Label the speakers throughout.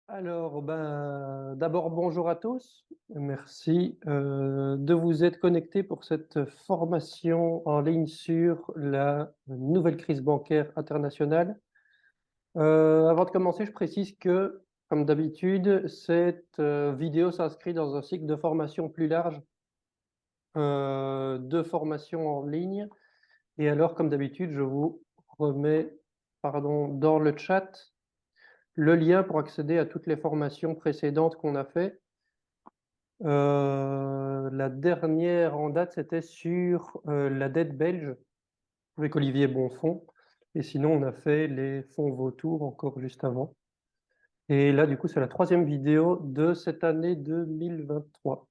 Speaker 1: Alors, d'abord, bonjour à tous. Merci de vous être connectés pour cette formation en ligne sur la nouvelle crise bancaire internationale. Avant de commencer, je précise que, comme d'habitude, cette vidéo s'inscrit dans un cycle de formation plus large, de formation en ligne. Et alors, comme d'habitude, je vous remets, pardon, dans le chat le lien pour accéder à toutes les formations précédentes qu'on a fait. La dernière en date, c'était sur, la dette belge avec Olivier Bonfons et sinon on a fait les fonds vautours encore juste avant et là, du coup, c'est la troisième vidéo de cette année 2023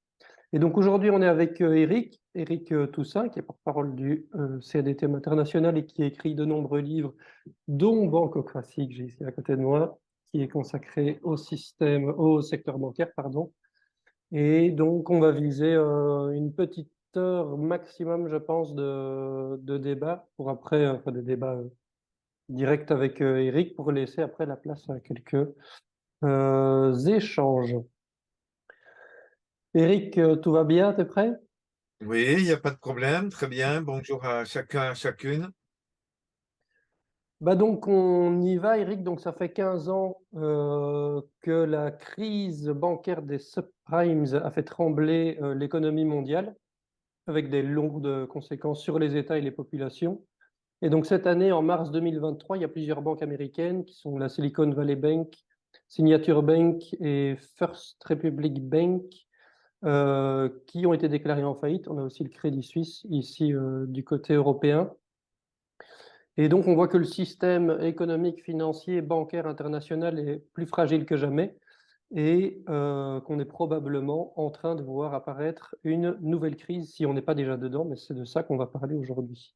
Speaker 1: et donc aujourd'hui, on est avec, Éric Toussaint, qui est porte-parole du, CADTM International et qui a écrit de nombreux livres, dont Bancocratie, que j'ai ici à côté de moi, qui est consacré au secteur bancaire, pardon. Et donc, on va viser une petite heure maximum, je pense, de débat pour après, enfin, de débat direct avec Eric pour laisser après la place à quelques échanges. Eric, tout va bien, t'es prêt?
Speaker 2: Oui, il n'y a pas de problème. Très bien. Bonjour à chacun, à chacune.
Speaker 1: Bah donc, on y va, Eric. Donc, ça fait 15 ans que la crise bancaire des subprimes a fait trembler l'économie mondiale avec des lourdes conséquences sur les États et les populations. Et donc cette année, en mars 2023, il y a plusieurs banques américaines qui sont la Silicon Valley Bank, Signature Bank et First Republic Bank qui ont été déclarées en faillite. On a aussi le Crédit Suisse ici du côté européen. Et donc on voit que le système économique, financier, bancaire international est plus fragile que jamais et qu'on est probablement en train de voir apparaître une nouvelle crise si on n'est pas déjà dedans, mais c'est de ça qu'on va parler aujourd'hui.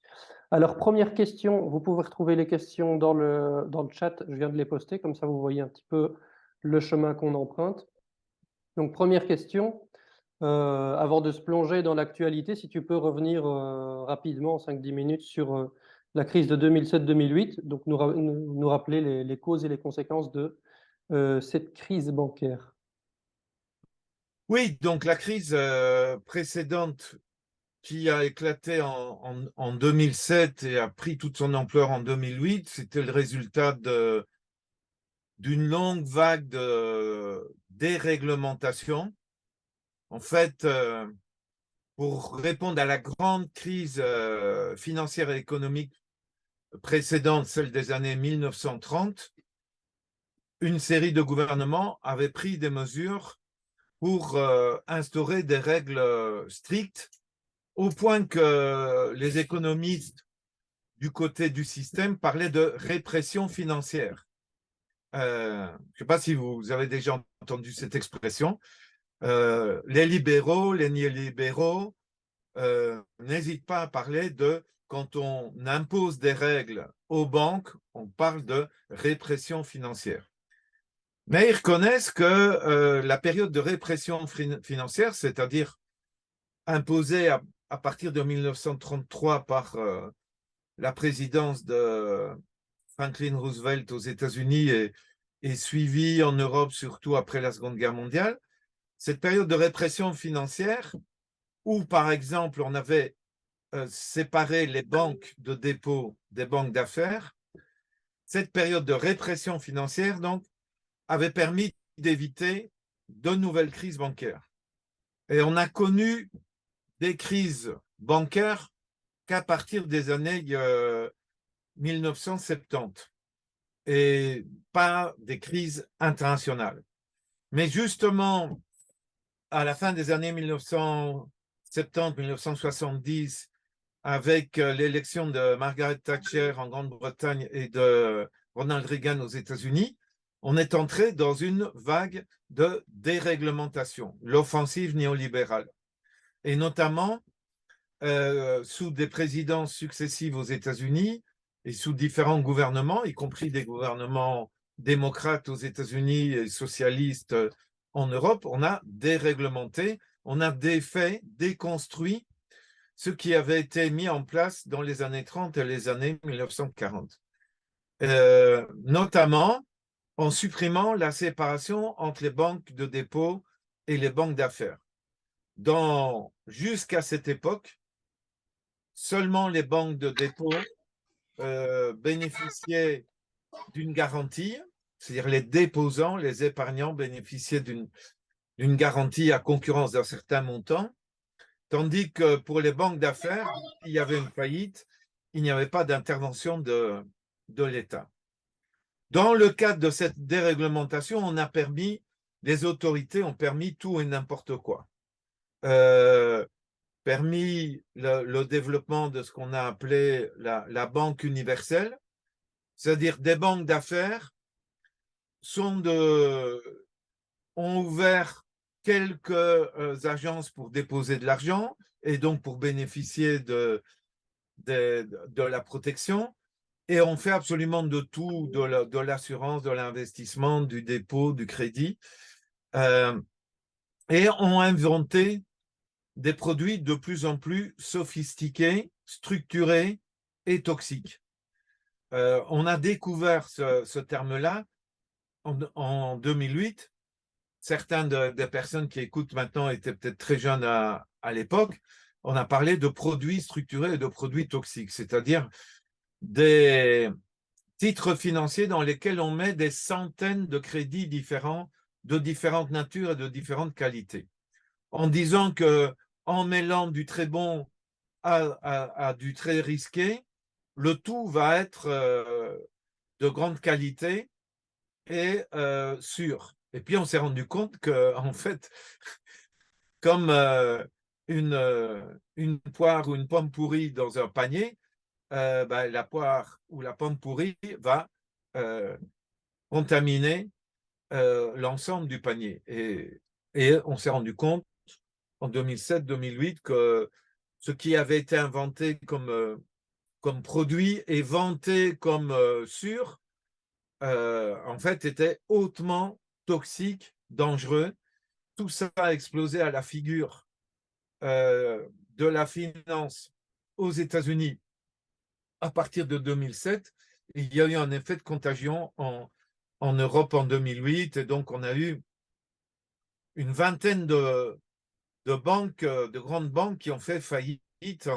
Speaker 1: Alors, première question, vous pouvez retrouver les questions dans le chat, je viens de les poster, comme ça vous voyez un petit peu le chemin qu'on emprunte. Donc, première question, avant de se plonger dans l'actualité, si tu peux revenir rapidement, en 5-10 minutes, sur la crise de 2007-2008, donc nous rappeler les causes et les conséquences de cette crise bancaire.
Speaker 2: Oui, donc la crise précédente qui a éclaté en 2007 et a pris toute son ampleur en 2008, c'était le résultat d'une longue vague de déréglementation. En fait, pour répondre à la grande crise financière et économique précédente, celle des années 1930, une série de gouvernements avait pris des mesures pour instaurer des règles strictes, au point que les économistes du côté du système parlaient de répression financière. Je ne sais pas si vous avez déjà entendu cette expression. Les libéraux, les néolibéraux n'hésitent pas à parler de quand on impose des règles aux banques, on parle de répression financière. Mais ils reconnaissent que la période de répression financière, c'est-à-dire imposée à partir de 1933 par la présidence de Franklin Roosevelt aux États-Unis et suivie en Europe, surtout après la Seconde Guerre mondiale, cette période de répression financière, où par exemple on avait séparé les banques de dépôt des banques d'affaires, cette période de répression financière donc avait permis d'éviter de nouvelles crises bancaires. Et on a connu des crises bancaires qu'à partir des années 1970 et pas des crises internationales. Mais justement, à la fin des années 1970-1970, avec l'élection de Margaret Thatcher en Grande-Bretagne et de Ronald Reagan aux États-Unis, on est entré dans une vague de déréglementation, l'offensive néolibérale. Et notamment, sous des présidences successives aux États-Unis et sous différents gouvernements, y compris des gouvernements démocrates aux États-Unis et socialistes en Europe, on a déréglementé, on a défait, déconstruit ce qui avait été mis en place dans les années 30 et les années 1940. Notamment en supprimant la séparation entre les banques de dépôt et les banques d'affaires. Jusqu'à cette époque, seulement les banques de dépôt bénéficiaient d'une garantie, c'est-à-dire les déposants, les épargnants bénéficiaient d'une garantie à concurrence d'un certain montant, tandis que pour les banques d'affaires, il y avait une faillite, il n'y avait pas d'intervention de l'État. Dans le cadre de cette déréglementation, les autorités ont permis tout et n'importe quoi. Permis le développement de ce qu'on a appelé la banque universelle, c'est-à-dire des banques d'affaires ont ouvert quelques agences pour déposer de l'argent et donc pour bénéficier de la protection, et on fait absolument de tout, de l'assurance, de l'investissement, du dépôt, du crédit, et ont inventé des produits de plus en plus sophistiqués, structurés et toxiques. On a découvert ce terme-là en 2008. Certaines des personnes qui écoutent maintenant étaient peut-être très jeunes à l'époque. On a parlé de produits structurés et de produits toxiques, c'est-à-dire des titres financiers dans lesquels on met des centaines de crédits différents, de différentes natures et de différentes qualités, en disant que en mêlant du très bon à du très risqué, le tout va être de grande qualité et sûr. Et puis on s'est rendu compte que, en fait, comme une poire ou une pomme pourrie dans un panier, la poire ou la pomme pourrie va contaminer l'ensemble du panier. Et on s'est rendu compte en 2007-2008 que ce qui avait été inventé comme produit et vanté comme sûr, en fait, était hautement toxique, dangereux. Tout ça a explosé à la figure de la finance aux États-Unis à partir de 2007. Il y a eu un effet de contagion en Europe en 2008, et donc on a eu une vingtaine de banques, de grandes banques qui ont fait faillite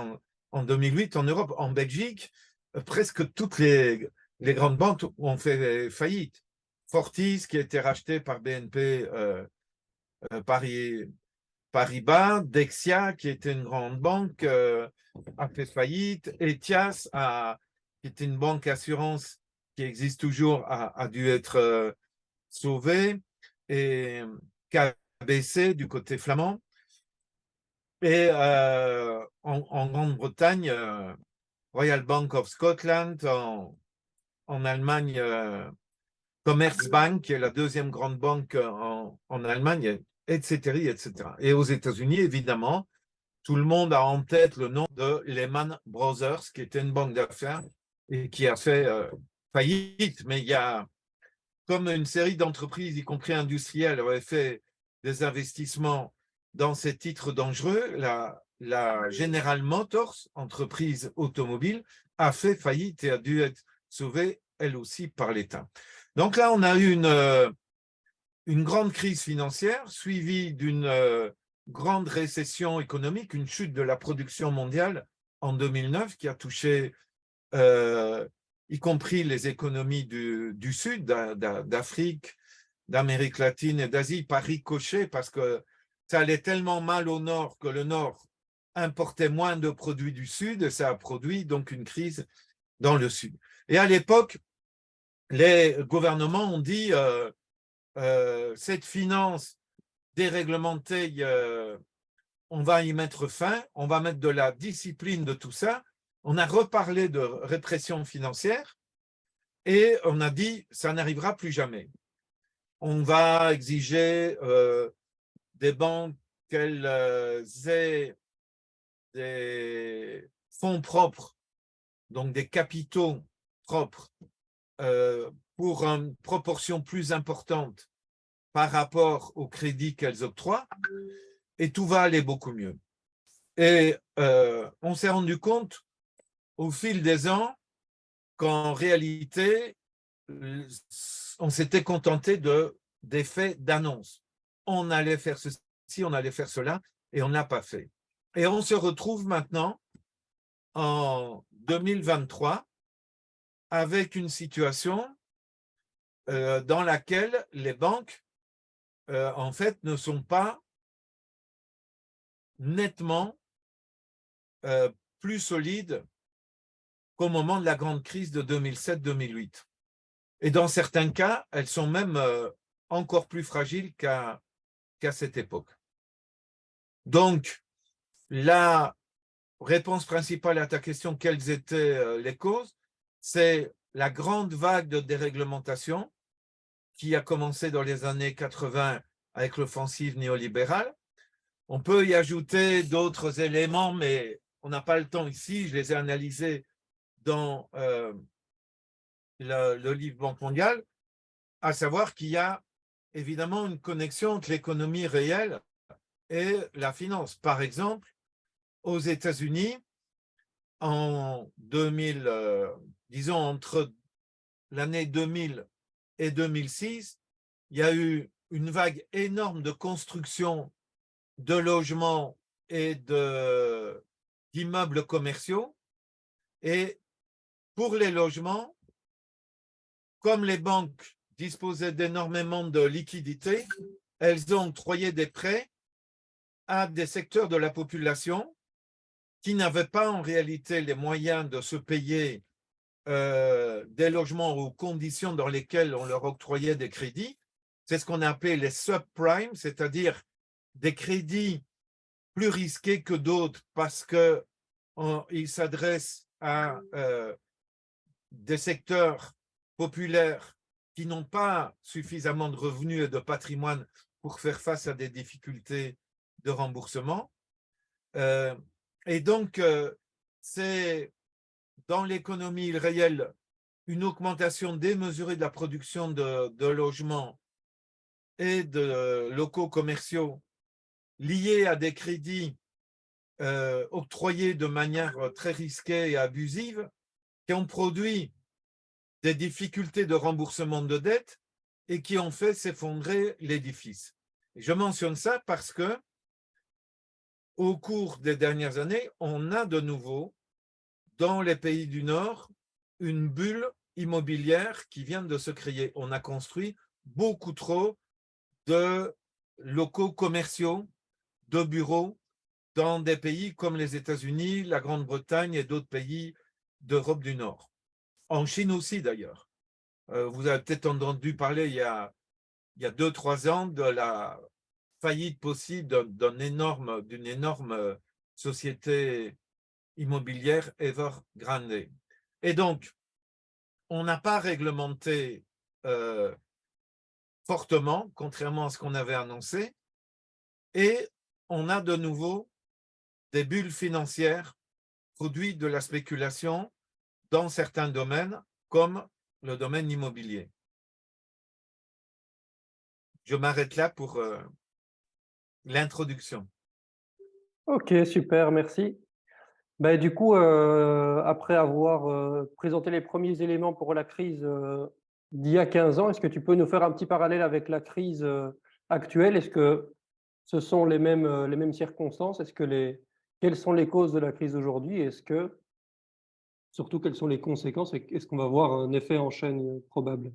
Speaker 2: en 2008 en Europe. En Belgique, presque toutes les grandes banques ont fait faillite. Fortis, qui a été racheté par BNP Paribas, Dexia, qui était une grande banque, a fait faillite. Etias, qui était une banque assurance qui existe toujours, a dû être sauvée. Et KBC, du côté flamand. Et en Grande-Bretagne, Royal Bank of Scotland, en Allemagne, Commerzbank, qui est la deuxième grande banque en Allemagne, etc., etc. Et aux États-Unis, évidemment, tout le monde a en tête le nom de Lehman Brothers, qui était une banque d'affaires et qui a fait faillite. Mais il y a, comme une série d'entreprises, y compris industrielles, avaient fait des investissements dans ces titres dangereux, la General Motors, entreprise automobile, a fait faillite et a dû être sauvée, elle aussi, par l'État. Donc là, on a eu une grande crise financière suivie d'une grande récession économique, une chute de la production mondiale en 2009 qui a touché y compris les économies du Sud, d'Afrique, d'Amérique latine et d'Asie, par ricochet, parce que ça allait tellement mal au Nord que le Nord importait moins de produits du Sud, et ça a produit donc une crise dans le Sud. Et à l'époque, les gouvernements ont dit cette finance déréglementée, on va y mettre fin, on va mettre de la discipline de tout ça. On a reparlé de répression financière et on a dit ça n'arrivera plus jamais. On va exiger des banques qu'elles aient des fonds propres, donc des capitaux propres, pour une proportion plus importante par rapport au crédit qu'elles octroient, et tout va aller beaucoup mieux. Et on s'est rendu compte au fil des ans qu'en réalité, on s'était contenté d'effets d'annonce. On allait faire ceci, on allait faire cela, et on n'a pas fait. Et on se retrouve maintenant en 2023 avec une situation dans laquelle les banques, en fait, ne sont pas nettement plus solides qu'au moment de la grande crise de 2007-2008. Et dans certains cas, elles sont même encore plus fragiles qu'à cette époque. Donc, la réponse principale à ta question, quelles étaient les causes, c'est la grande vague de déréglementation qui a commencé dans les années 80 avec l'offensive néolibérale. On peut y ajouter d'autres éléments, mais on n'a pas le temps ici. Je les ai analysés dans le livre Banque mondiale, à savoir qu'il y a évidemment une connexion entre l'économie réelle et la finance. Par exemple, aux États-Unis, en 2000, disons entre l'année 2000 et 2006, il y a eu une vague énorme de construction de logements et d'immeubles commerciaux. Et pour les logements, comme les banques disposaient d'énormément de liquidités, elles ont octroyé des prêts à des secteurs de la population qui n'avaient pas en réalité les moyens de se payer des logements aux conditions dans lesquelles on leur octroyait des crédits. C'est ce qu'on a appelé les subprimes, c'est-à-dire des crédits plus risqués que d'autres parce qu'ils s'adressent à des secteurs populaires qui n'ont pas suffisamment de revenus et de patrimoine pour faire face à des difficultés de remboursement. Et donc, c'est dans l'économie réelle une augmentation démesurée de la production de logements et de locaux commerciaux liés à des crédits octroyés de manière très risquée et abusive qui ont produit des difficultés de remboursement de dettes et qui ont fait s'effondrer l'édifice. Je mentionne ça parce que au cours des dernières années, on a de nouveau, dans les pays du Nord, une bulle immobilière qui vient de se créer. On a construit beaucoup trop de locaux commerciaux, de bureaux, dans des pays comme les États-Unis, la Grande-Bretagne et d'autres pays d'Europe du Nord. En Chine aussi, d'ailleurs. Vous avez peut-être entendu parler il y a 2-3 ans de la faillite possible d'une énorme société immobilière Evergrande. Et donc, on n'a pas réglementé fortement, contrairement à ce qu'on avait annoncé, et on a de nouveau des bulles financières produites de la spéculation dans certains domaines, comme le domaine immobilier. Je m'arrête là pour l'introduction.
Speaker 1: Ok, super, merci. Ben, du coup, après avoir présenté les premiers éléments pour la crise d'il y a 15 ans, est-ce que tu peux nous faire un petit parallèle avec la crise actuelle? Est-ce que ce sont les mêmes circonstances? Quelles sont les causes de la crise aujourd'hui? Surtout, quelles sont les conséquences? Et est-ce qu'on va voir un effet en chaîne probable?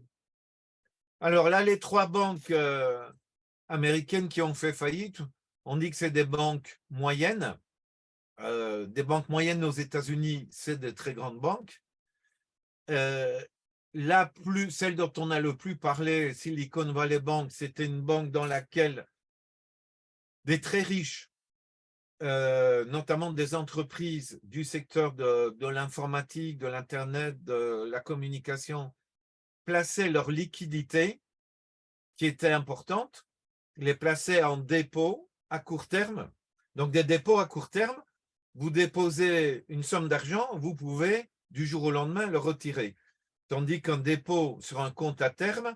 Speaker 2: Alors là, les 3 banques américaines qui ont fait faillite, on dit que c'est des banques moyennes. Des banques moyennes aux États-Unis, c'est des très grandes banques. Celle dont on a le plus parlé, Silicon Valley Bank, c'était une banque dans laquelle des très riches, notamment des entreprises du secteur de l'informatique, de l'Internet, de la communication, plaçaient leur liquidité, qui était importante, les plaçaient en dépôt à court terme. Donc, des dépôts à court terme, vous déposez une somme d'argent, vous pouvez du jour au lendemain le retirer. Tandis qu'un dépôt sur un compte à terme,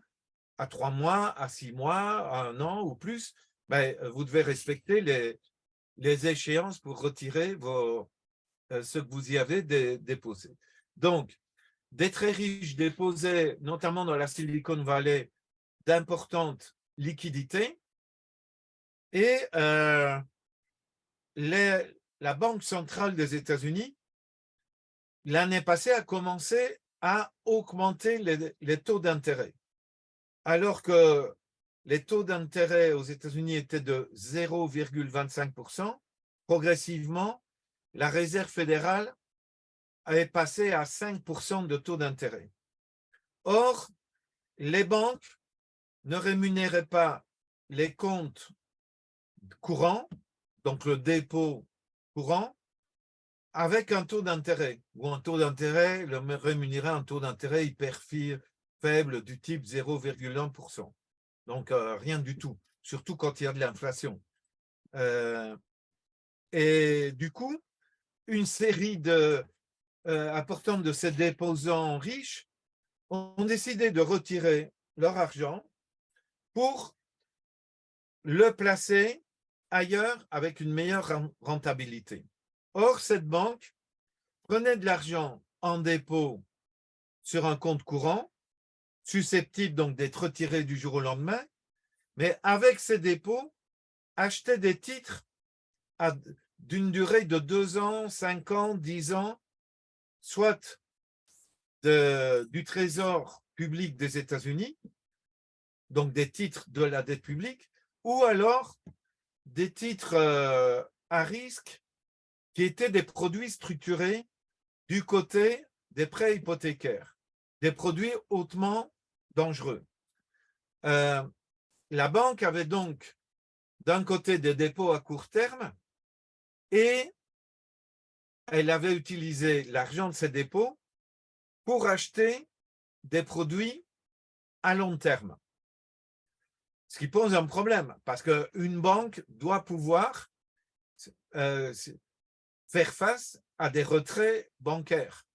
Speaker 2: à 3 mois, à 6 mois, à 1 an ou plus, ben, vous devez respecter les échéances pour retirer ce que vous y avez déposé. Donc, des très riches déposaient, notamment dans la Silicon Valley, d'importantes liquidités et la Banque centrale des États-Unis, l'année passée, a commencé à augmenter les taux d'intérêt. Alors que les taux d'intérêt aux États-Unis étaient de 0,25%, progressivement, la Réserve fédérale est passée à 5% de taux d'intérêt. Or, les banques ne rémunéraient pas les comptes courants, donc le dépôt courant, avec un taux d'intérêt, ou un taux d'intérêt, le rémunérer un taux d'intérêt hyper faible du type 0,1%. Donc, rien du tout, surtout quand il y a de l'inflation. Et du coup, une série importante de ces déposants riches ont décidé de retirer leur argent pour le placer ailleurs avec une meilleure rentabilité. Or, cette banque prenait de l'argent en dépôt sur un compte courant, susceptible donc d'être retiré du jour au lendemain, mais avec ces dépôts, achetait des titres d'une durée de 2 ans, 5 ans, 10 ans, soit du Trésor public des États-Unis, donc des titres de la dette publique, ou alors des titres à risque qui étaient des produits structurés du côté des prêts hypothécaires, des produits hautement dangereux. La banque avait donc d'un côté des dépôts à court terme et elle avait utilisé l'argent de ces dépôts pour acheter des produits à long terme. Ce qui pose un problème, parce qu'une banque doit pouvoir faire face à des retraits bancaires.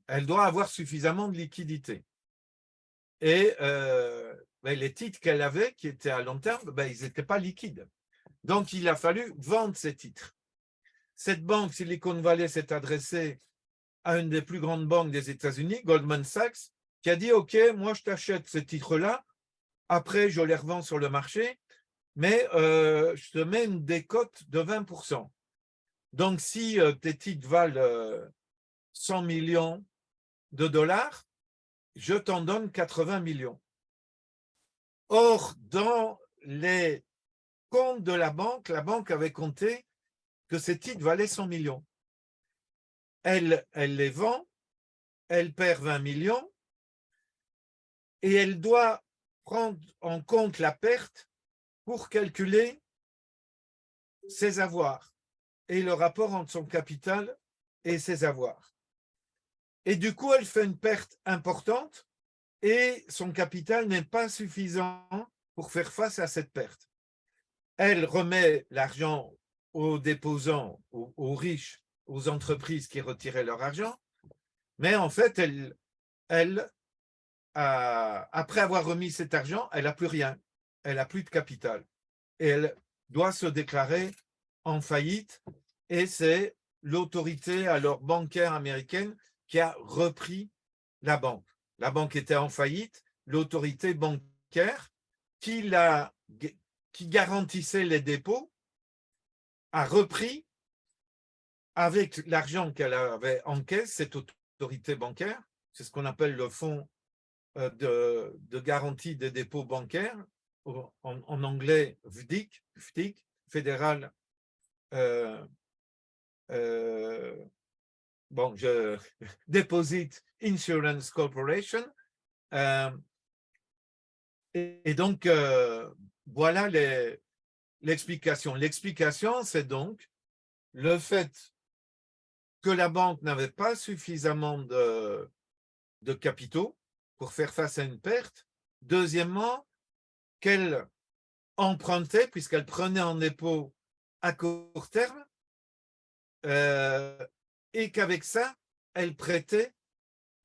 Speaker 2: Elle doit avoir suffisamment de liquidités. Et les titres qu'elle avait, qui étaient à long terme, ils n'étaient pas liquides. Donc, il a fallu vendre ces titres. Cette banque, Silicon Valley, s'est adressée à une des plus grandes banques des États-Unis, Goldman Sachs, qui a dit « Ok, moi, je t'achète ces titres-là. Après, je les revends sur le marché, mais je te mets une décote de 20%. Donc, si tes titres valent 100 millions de dollars, je t'en donne 80 millions. » Or, dans les comptes de la banque avait compté que ces titres valaient 100 millions. Elle les vend, elle perd 20 millions et elle doit prendre en compte la perte pour calculer ses avoirs et le rapport entre son capital et ses avoirs. Et du coup, elle fait une perte importante et son capital n'est pas suffisant pour faire face à cette perte. Elle remet l'argent aux déposants, aux riches, aux entreprises qui retiraient leur argent, mais en fait, après avoir remis cet argent, elle n'a plus rien, elle n'a plus de capital et elle doit se déclarer en faillite et c'est l'autorité alors bancaire américaine qui a repris la banque. La banque était en faillite, l'autorité bancaire qui garantissait les dépôts a repris avec l'argent qu'elle avait en caisse, cette autorité bancaire, c'est ce qu'on appelle le fonds de garantie des dépôts bancaires, en anglais FDIC, Fédéral. Deposit Insurance Corporation. Et donc, voilà l'explication. L'explication, c'est donc le fait que la banque n'avait pas suffisamment de capitaux pour faire face à une perte. Deuxièmement, qu'elle empruntait, puisqu'elle prenait en dépôt à court terme, et qu'avec ça, elle prêtait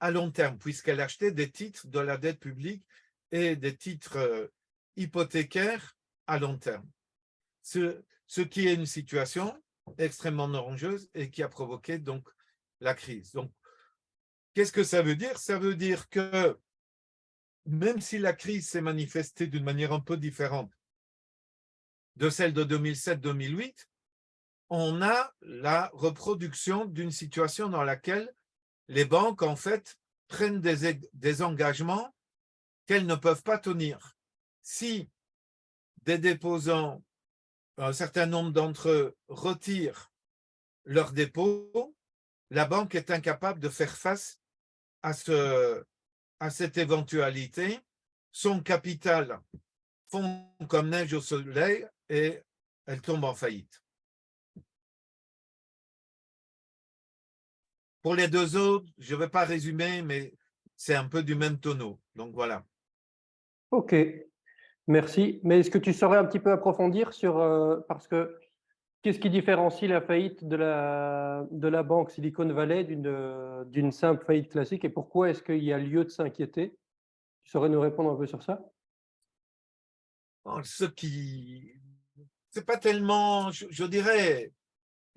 Speaker 2: à long terme, puisqu'elle achetait des titres de la dette publique et des titres hypothécaires à long terme. Ce qui est une situation extrêmement dangereuse et qui a provoqué donc la crise. Donc, Qu'est-ce que ça veut dire? Ça veut dire que même si la crise s'est manifestée d'une manière un peu différente de celle de 2007-2008, on a la reproduction d'une situation dans laquelle les banques, en fait, prennent des engagements qu'elles ne peuvent pas tenir. Si des déposants, un certain nombre d'entre eux, retirent leurs dépôts, la banque est incapable de faire face à cette éventualité. Son capital fond comme neige au soleil et elle tombe en faillite. Pour les deux autres, je ne vais pas résumer, mais c'est un peu du même tonneau. Donc voilà.
Speaker 1: Ok, merci. Mais est-ce que tu saurais un petit peu approfondir sur, parce que qu'est-ce qui différencie la faillite de la banque Silicon Valley d'une simple faillite classique et pourquoi est-ce qu'il y a lieu de s'inquiéter? Tu saurais nous répondre un peu sur ça?
Speaker 2: Ce qui. C'est pas tellement. Je dirais.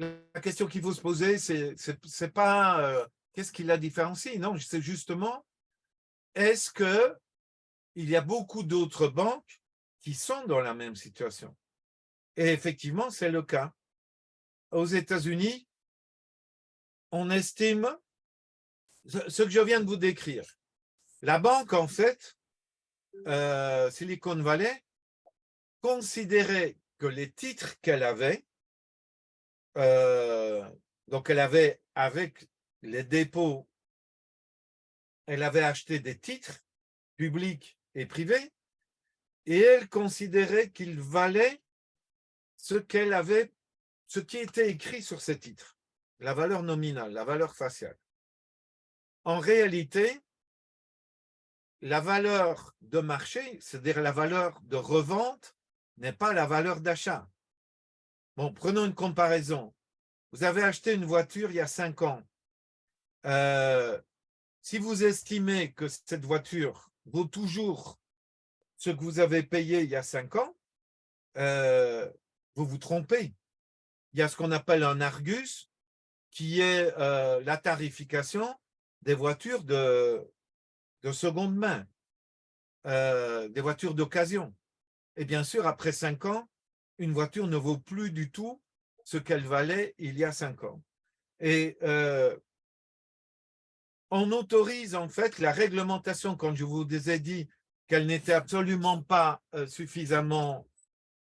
Speaker 2: La question qu'il faut se poser, c'est pas qu'est-ce qui la différencie, non, c'est justement est-ce qu'il y a beaucoup d'autres banques qui sont dans la même situation? Et effectivement, c'est le cas. Aux États-Unis, on estime ce que je viens de vous décrire. La banque, en fait, Silicon Valley, considérait que les titres qu'elle avait, donc elle avait avec les dépôts, elle avait acheté des titres publics et privés, et elle considérait qu'il valait ce qui était écrit sur ces titres, la valeur nominale, la valeur faciale. En réalité, la valeur de marché, c'est-à-dire la valeur de revente, n'est pas la valeur d'achat. Bon, prenons une comparaison. Vous avez acheté une voiture il y a 5 ans. Si vous estimez que cette voiture vaut toujours ce que vous avez payé il y a 5 ans, vous vous trompez. Il y a ce qu'on appelle un Argus, qui est la tarification des voitures de seconde main, des voitures d'occasion. Et bien sûr, après 5 ans, une voiture ne vaut plus du tout ce qu'elle valait il y a 5 ans. Et on autorise en fait la réglementation, quand je vous ai dit qu'elle n'était absolument pas suffisamment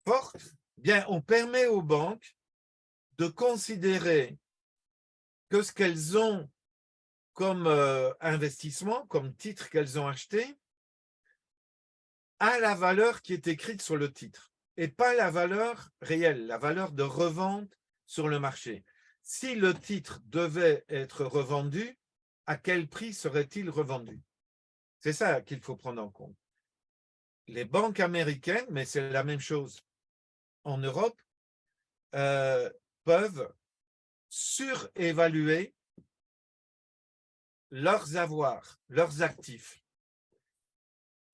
Speaker 2: forte, bien, on permet aux banques de considérer que ce qu'elles ont comme investissement, comme titre qu'elles ont acheté, a la valeur qui est écrite sur le titre et pas la valeur réelle, la valeur de revente sur le marché. Si le titre devait être revendu, à quel prix serait-il revendu? C'est ça qu'il faut prendre en compte. Les banques américaines, mais c'est la même chose en Europe, peuvent surévaluer leurs avoirs, leurs actifs.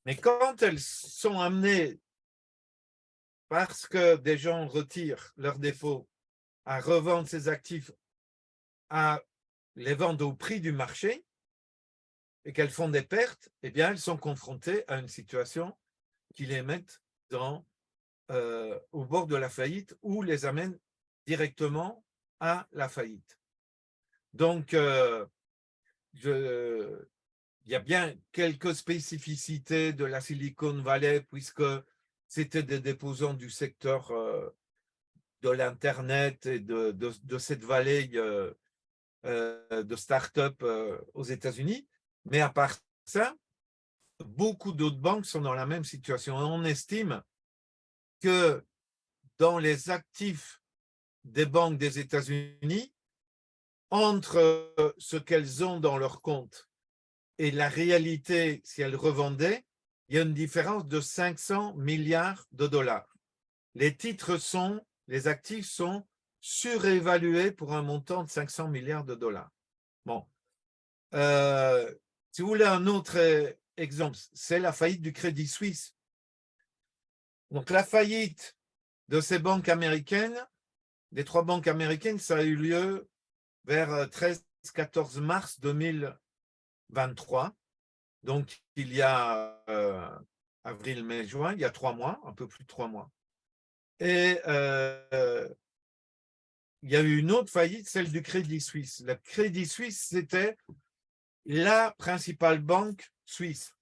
Speaker 2: Mais quand elles sont amenées, parce que des gens retirent leurs défauts, à revendre ces actifs, à les vendre au prix du marché, et qu'elles font des pertes, eh bien, elles sont confrontées à une situation qui les met au bord de la faillite ou les amène directement à la faillite. Donc, il y a bien quelques spécificités de la Silicon Valley, puisque c'était des déposants du secteur de l'Internet et de cette vallée de start-up aux États-Unis. Mais à part ça, beaucoup d'autres banques sont dans la même situation. On estime que dans les actifs des banques des États-Unis, entre ce qu'elles ont dans leur compte et la réalité, si elles revendaient, il y a une différence de 500 milliards de dollars. Les actifs sont surévalués pour un montant de 500 milliards de dollars. Bon. Si vous voulez un autre exemple, c'est la faillite du Crédit Suisse. Donc, la faillite de ces banques américaines, des 3 banques américaines, ça a eu lieu vers 13-14 mars 2008. 2023. Donc, il y a avril, mai, juin, il y a 3 mois, un peu plus de 3 mois. Et il y a eu une autre faillite, celle du Crédit Suisse. Le Crédit Suisse, c'était la principale banque suisse.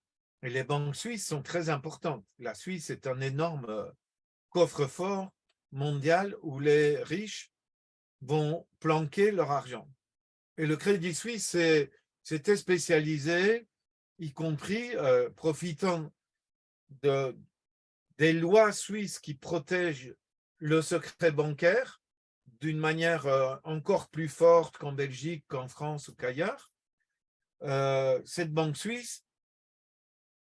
Speaker 2: Et les banques suisses sont très importantes. La Suisse est un énorme coffre-fort mondial où les riches vont planquer leur argent. Et le Crédit Suisse s'était spécialisé, y compris profitant des lois suisses qui protègent le secret bancaire d'une manière encore plus forte qu'en Belgique, qu'en France ou qu'ailleurs. Cette banque suisse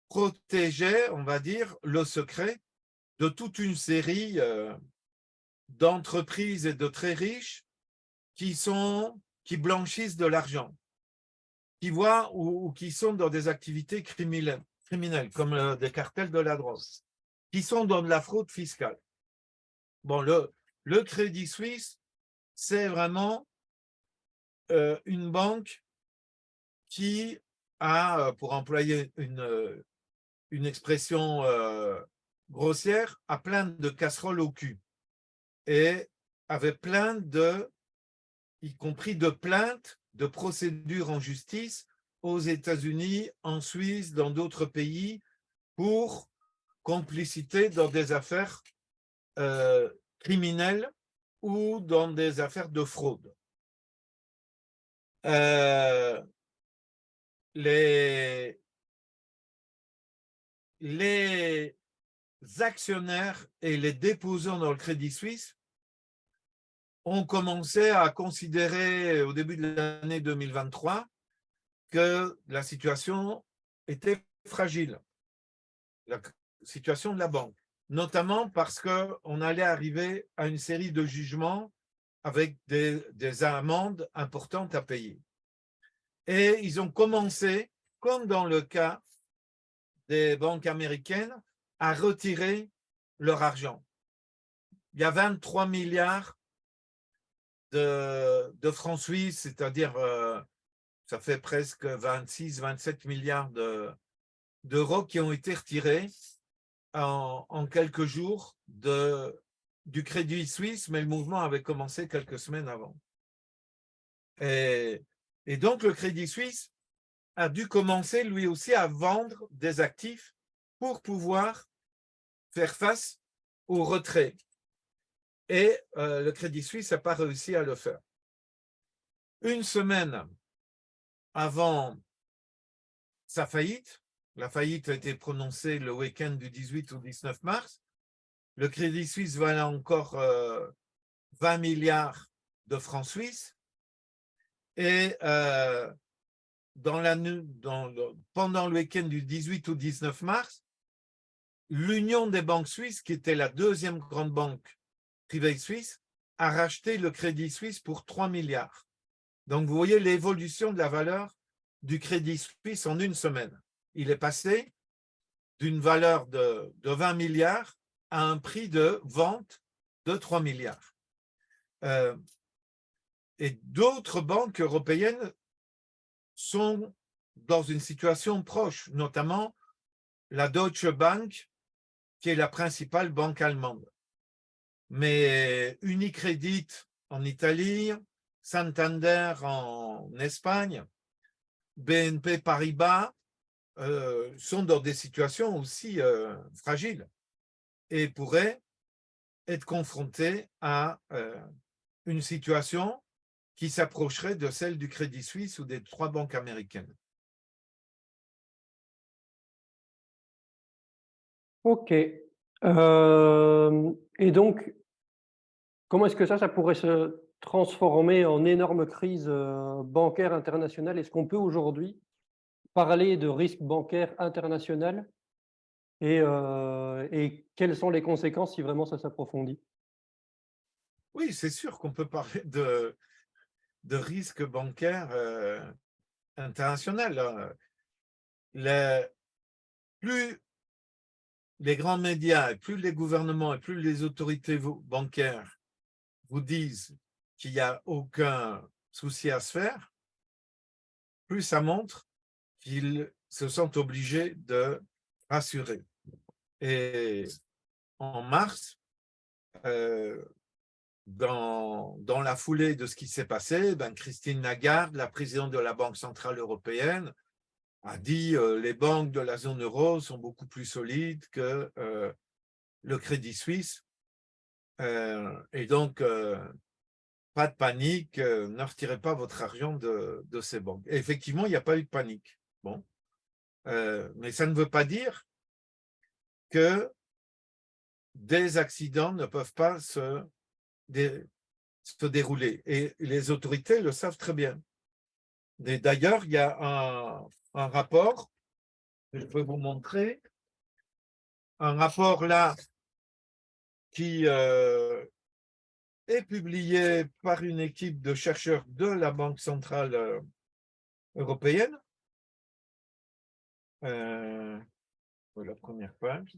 Speaker 2: protégeait, on va dire, le secret de toute une série d'entreprises et de très riches qui blanchissent de l'argent, qui voient ou qui sont dans des activités criminelles comme des cartels de la drogue, qui sont dans de la fraude fiscale. Bon, le Crédit Suisse, c'est vraiment une banque qui a, pour employer une expression grossière, a plein de casseroles au cul et avait plein y compris de plaintes, de procédures en justice aux États-Unis, en Suisse, dans d'autres pays, pour complicité dans des affaires criminelles ou dans des affaires de fraude. Les actionnaires et les déposants dans le Crédit Suisse ont commencé à considérer au début de l'année 2023 que la situation était fragile, la situation de la banque, notamment parce qu'on allait arriver à une série de jugements avec des amendes importantes à payer. Et ils ont commencé, comme dans le cas des banques américaines, à retirer leur argent. Il y a 23 milliards de francs suisses, c'est-à-dire ça fait presque 26-27 milliards d'euros qui ont été retirés en quelques jours du Crédit Suisse, mais le mouvement avait commencé quelques semaines avant. Et donc, le Crédit Suisse a dû commencer lui aussi à vendre des actifs pour pouvoir faire face au retrait. Et le Crédit Suisse n'a pas réussi à le faire. Une semaine avant sa faillite, la faillite a été prononcée le week-end du 18 au 19 mars, le Crédit Suisse valait encore 20 milliards de francs suisses et pendant le week-end du 18 au 19 mars, l'Union des banques suisses, qui était la deuxième grande banque privée suisse, a racheté le Crédit Suisse pour 3 milliards. Donc, vous voyez l'évolution de la valeur du Crédit Suisse en une semaine. Il est passé d'une valeur de 20 milliards à un prix de vente de 3 milliards. Et d'autres banques européennes sont dans une situation proche, notamment la Deutsche Bank, qui est la principale banque allemande. Mais Unicredit en Italie, Santander en Espagne, BNP Paribas sont dans des situations aussi fragiles et pourraient être confrontés à une situation qui s'approcherait de celle du Crédit Suisse ou des 3 banques américaines.
Speaker 1: Ok. Et donc, comment est-ce que ça pourrait se transformer en énorme crise bancaire internationale? Est-ce qu'on peut aujourd'hui parler de risque bancaire international et quelles sont les conséquences si vraiment ça s'approfondit?
Speaker 2: Oui, c'est sûr qu'on peut parler de risque bancaire international. Plus les grands médias, plus les gouvernements et plus les autorités bancaires vous disent qu'il n'y a aucun souci à se faire, plus ça montre qu'ils se sentent obligés de rassurer. Et en mars, dans la foulée de ce qui s'est passé, Christine Lagarde, la présidente de la Banque centrale européenne, a dit les banques de la zone euro sont beaucoup plus solides que le Crédit Suisse. Et donc, pas de panique, ne retirez pas votre argent de ces banques. Et effectivement, il n'y a pas eu de panique. Bon. Mais ça ne veut pas dire que des accidents ne peuvent pas se dérouler. Et les autorités le savent très bien. D'ailleurs, il y a un rapport, que je peux vous montrer, un rapport là qui est publié par une équipe de chercheurs de la Banque centrale européenne. La première page.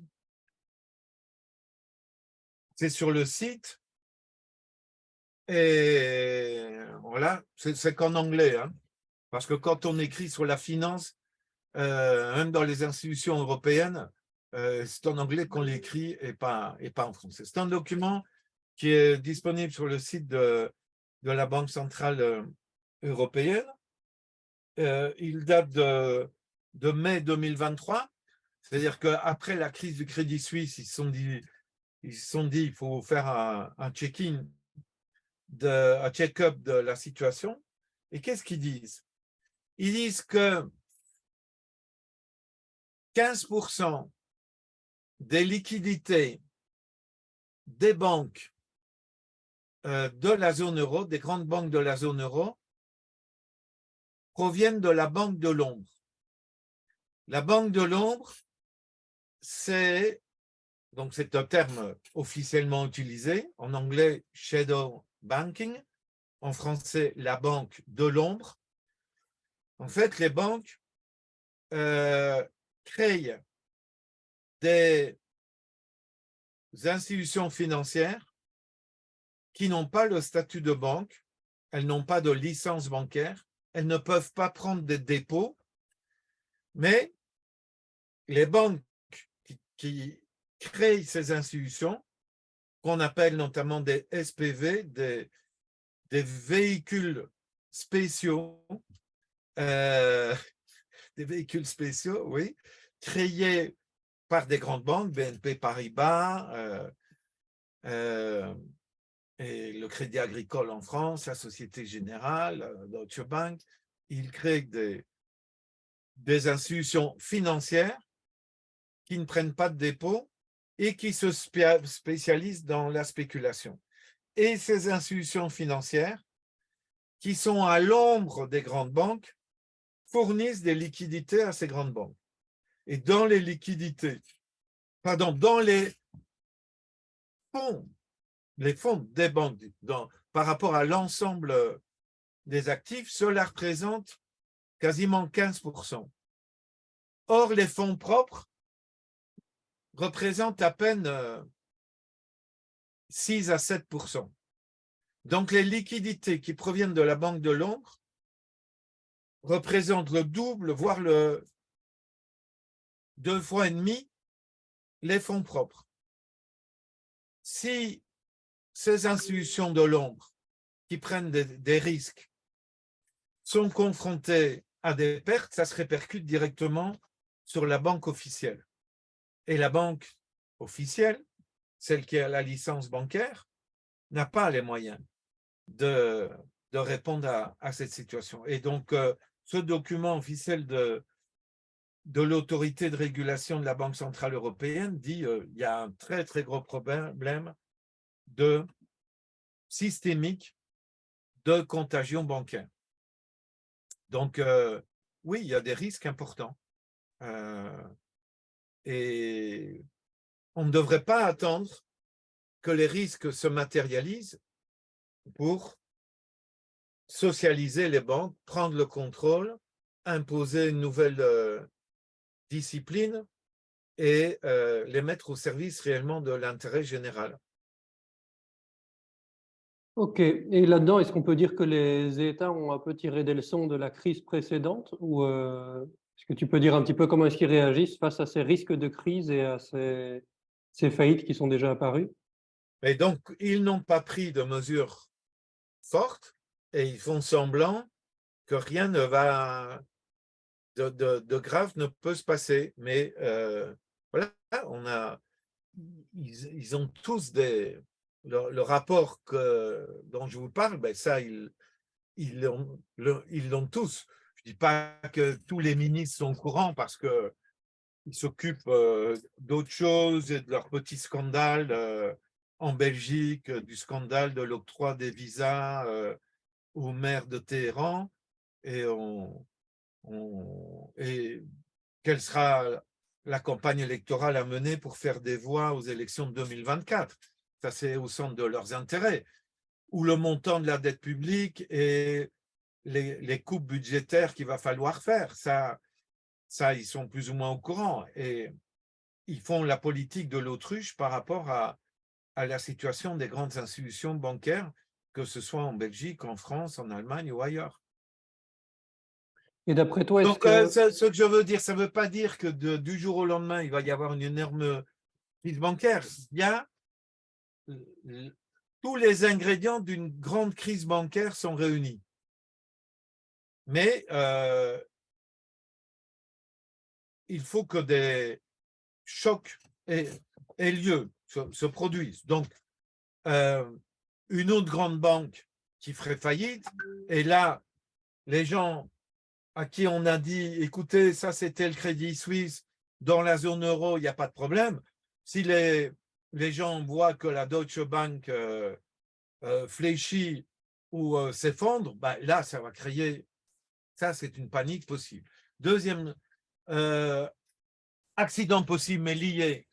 Speaker 2: C'est sur le site. Et voilà, c'est qu'en anglais, hein, parce que quand on écrit sur la finance, même dans les institutions européennes, c'est en anglais qu'on l'écrit et pas en français. C'est un document qui est disponible sur le site de la Banque centrale européenne. Il date de mai 2023, c'est-à-dire qu'après la crise du Crédit Suisse, ils se sont dit il faut faire un check-in, un check-up de la situation. Et qu'est-ce qu'ils disent? Ils disent que 15% des liquidités des banques de la zone euro, des grandes banques de la zone euro, proviennent de la Banque de Londres. La Banque de Londres, c'est un terme officiellement utilisé, en anglais shadow banking, en français la Banque de Londres. En fait, les banques créent des institutions financières qui n'ont pas le statut de banque, elles n'ont pas de licence bancaire, elles ne peuvent pas prendre des dépôts, mais les banques qui créent ces institutions, qu'on appelle notamment des SPV, des véhicules spéciaux, oui, créés par des grandes banques, BNP Paribas, et le Crédit Agricole en France, la Société Générale, Deutsche Bank. Ils créent des institutions financières qui ne prennent pas de dépôt et qui se spécialisent dans la spéculation. Et ces institutions financières, qui sont à l'ombre des grandes banques, fournissent des liquidités à ces grandes banques. Et dans les dans les fonds des banques, par rapport à l'ensemble des actifs, cela représente quasiment 15%. Or, les fonds propres représentent à peine 6 à 7%. Donc, les liquidités qui proviennent de la Banque de Londres représentent le double, voire 2,5 fois les fonds propres. Si ces institutions de Londres qui prennent des risques sont confrontées à des pertes, ça se répercute directement sur la banque officielle. Et la banque officielle, celle qui a la licence bancaire, n'a pas les moyens de répondre à cette situation. Et donc, ce document officiel de l'autorité de régulation de la Banque centrale européenne dit qu'il y a un très, très gros problème systémique de contagion bancaire. Donc, oui, il y a des risques importants. Et on ne devrait pas attendre que les risques se matérialisent pour socialiser les banques, prendre le contrôle, imposer une nouvelle discipline et les mettre au service réellement de l'intérêt général.
Speaker 1: Ok, et là-dedans, est-ce qu'on peut dire que les États ont un peu tiré des leçons de la crise précédente ou Est-ce que tu peux dire un petit peu comment est-ce qu'ils réagissent face à ces risques de crise et à ces faillites qui sont déjà apparues?
Speaker 2: Et donc, ils n'ont pas pris de mesures fortes et ils font semblant que rien ne va de grave ne peut se passer. Mais voilà, ils ont tous le rapport dont je vous parle, ben ça, ils l'ont tous. Je ne dis pas que tous les ministres sont au courant parce que ils s'occupent d'autres choses et de leurs petits scandales en Belgique, du scandale de l'octroi des visas au maire de Téhéran. Et, et quelle sera la campagne électorale à mener pour faire des voix aux élections de 2024? Ça, c'est au centre de leurs intérêts. Ou le montant de la dette publique et les coupes budgétaires qu'il va falloir faire. Ça, ils sont plus ou moins au courant. Et ils font la politique de l'autruche par rapport à la situation des grandes institutions bancaires, que ce soit en Belgique, en France, en Allemagne ou ailleurs.
Speaker 1: Et d'après toi, est-ce
Speaker 2: Donc,
Speaker 1: que
Speaker 2: ce que je veux dire, ça ne veut pas dire que du jour au lendemain, il va y avoir une énorme crise bancaire. Il y a tous les ingrédients d'une grande crise bancaire sont réunis. Mais il faut que des chocs aient lieu, se produisent. Donc, une autre grande banque qui ferait faillite, et là, les gens à qui on a dit, écoutez, ça c'était le Crédit Suisse, dans la zone euro, il n'y a pas de problème. Si les gens voient que la Deutsche Bank fléchit ou s'effondre, ben là, ça va créer, ça c'est une panique possible. Deuxième accident possible, mais lié,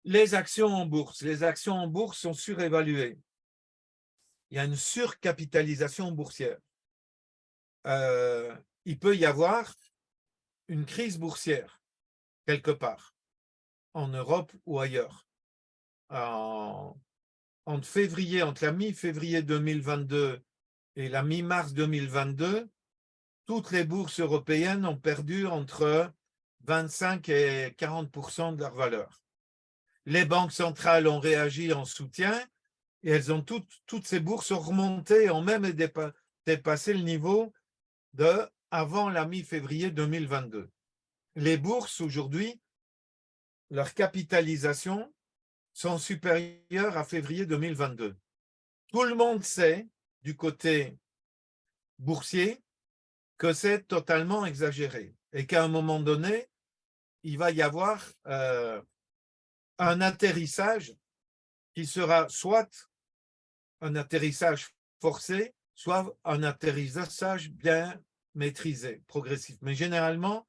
Speaker 2: les actions en bourse. Les actions en bourse sont surévaluées. Il y a une surcapitalisation boursière. Il peut y avoir une crise boursière quelque part, en Europe ou ailleurs. Entre la mi-février 2022 et la mi-mars 2022, toutes les bourses européennes ont perdu entre 25 et 40% de leur valeur. Les banques centrales ont réagi en soutien et elles ont toutes ces bourses ont remonté, ont même dépassé le niveau de avant la mi-février 2022. Les bourses aujourd'hui, leur capitalisation sont supérieures à février 2022. Tout le monde sait, du côté boursier, que c'est totalement exagéré et qu'à un moment donné, il va y avoir un atterrissage qui sera soit un atterrissage forcé, soit un atterrissage bien maîtrisé, progressif. Mais généralement,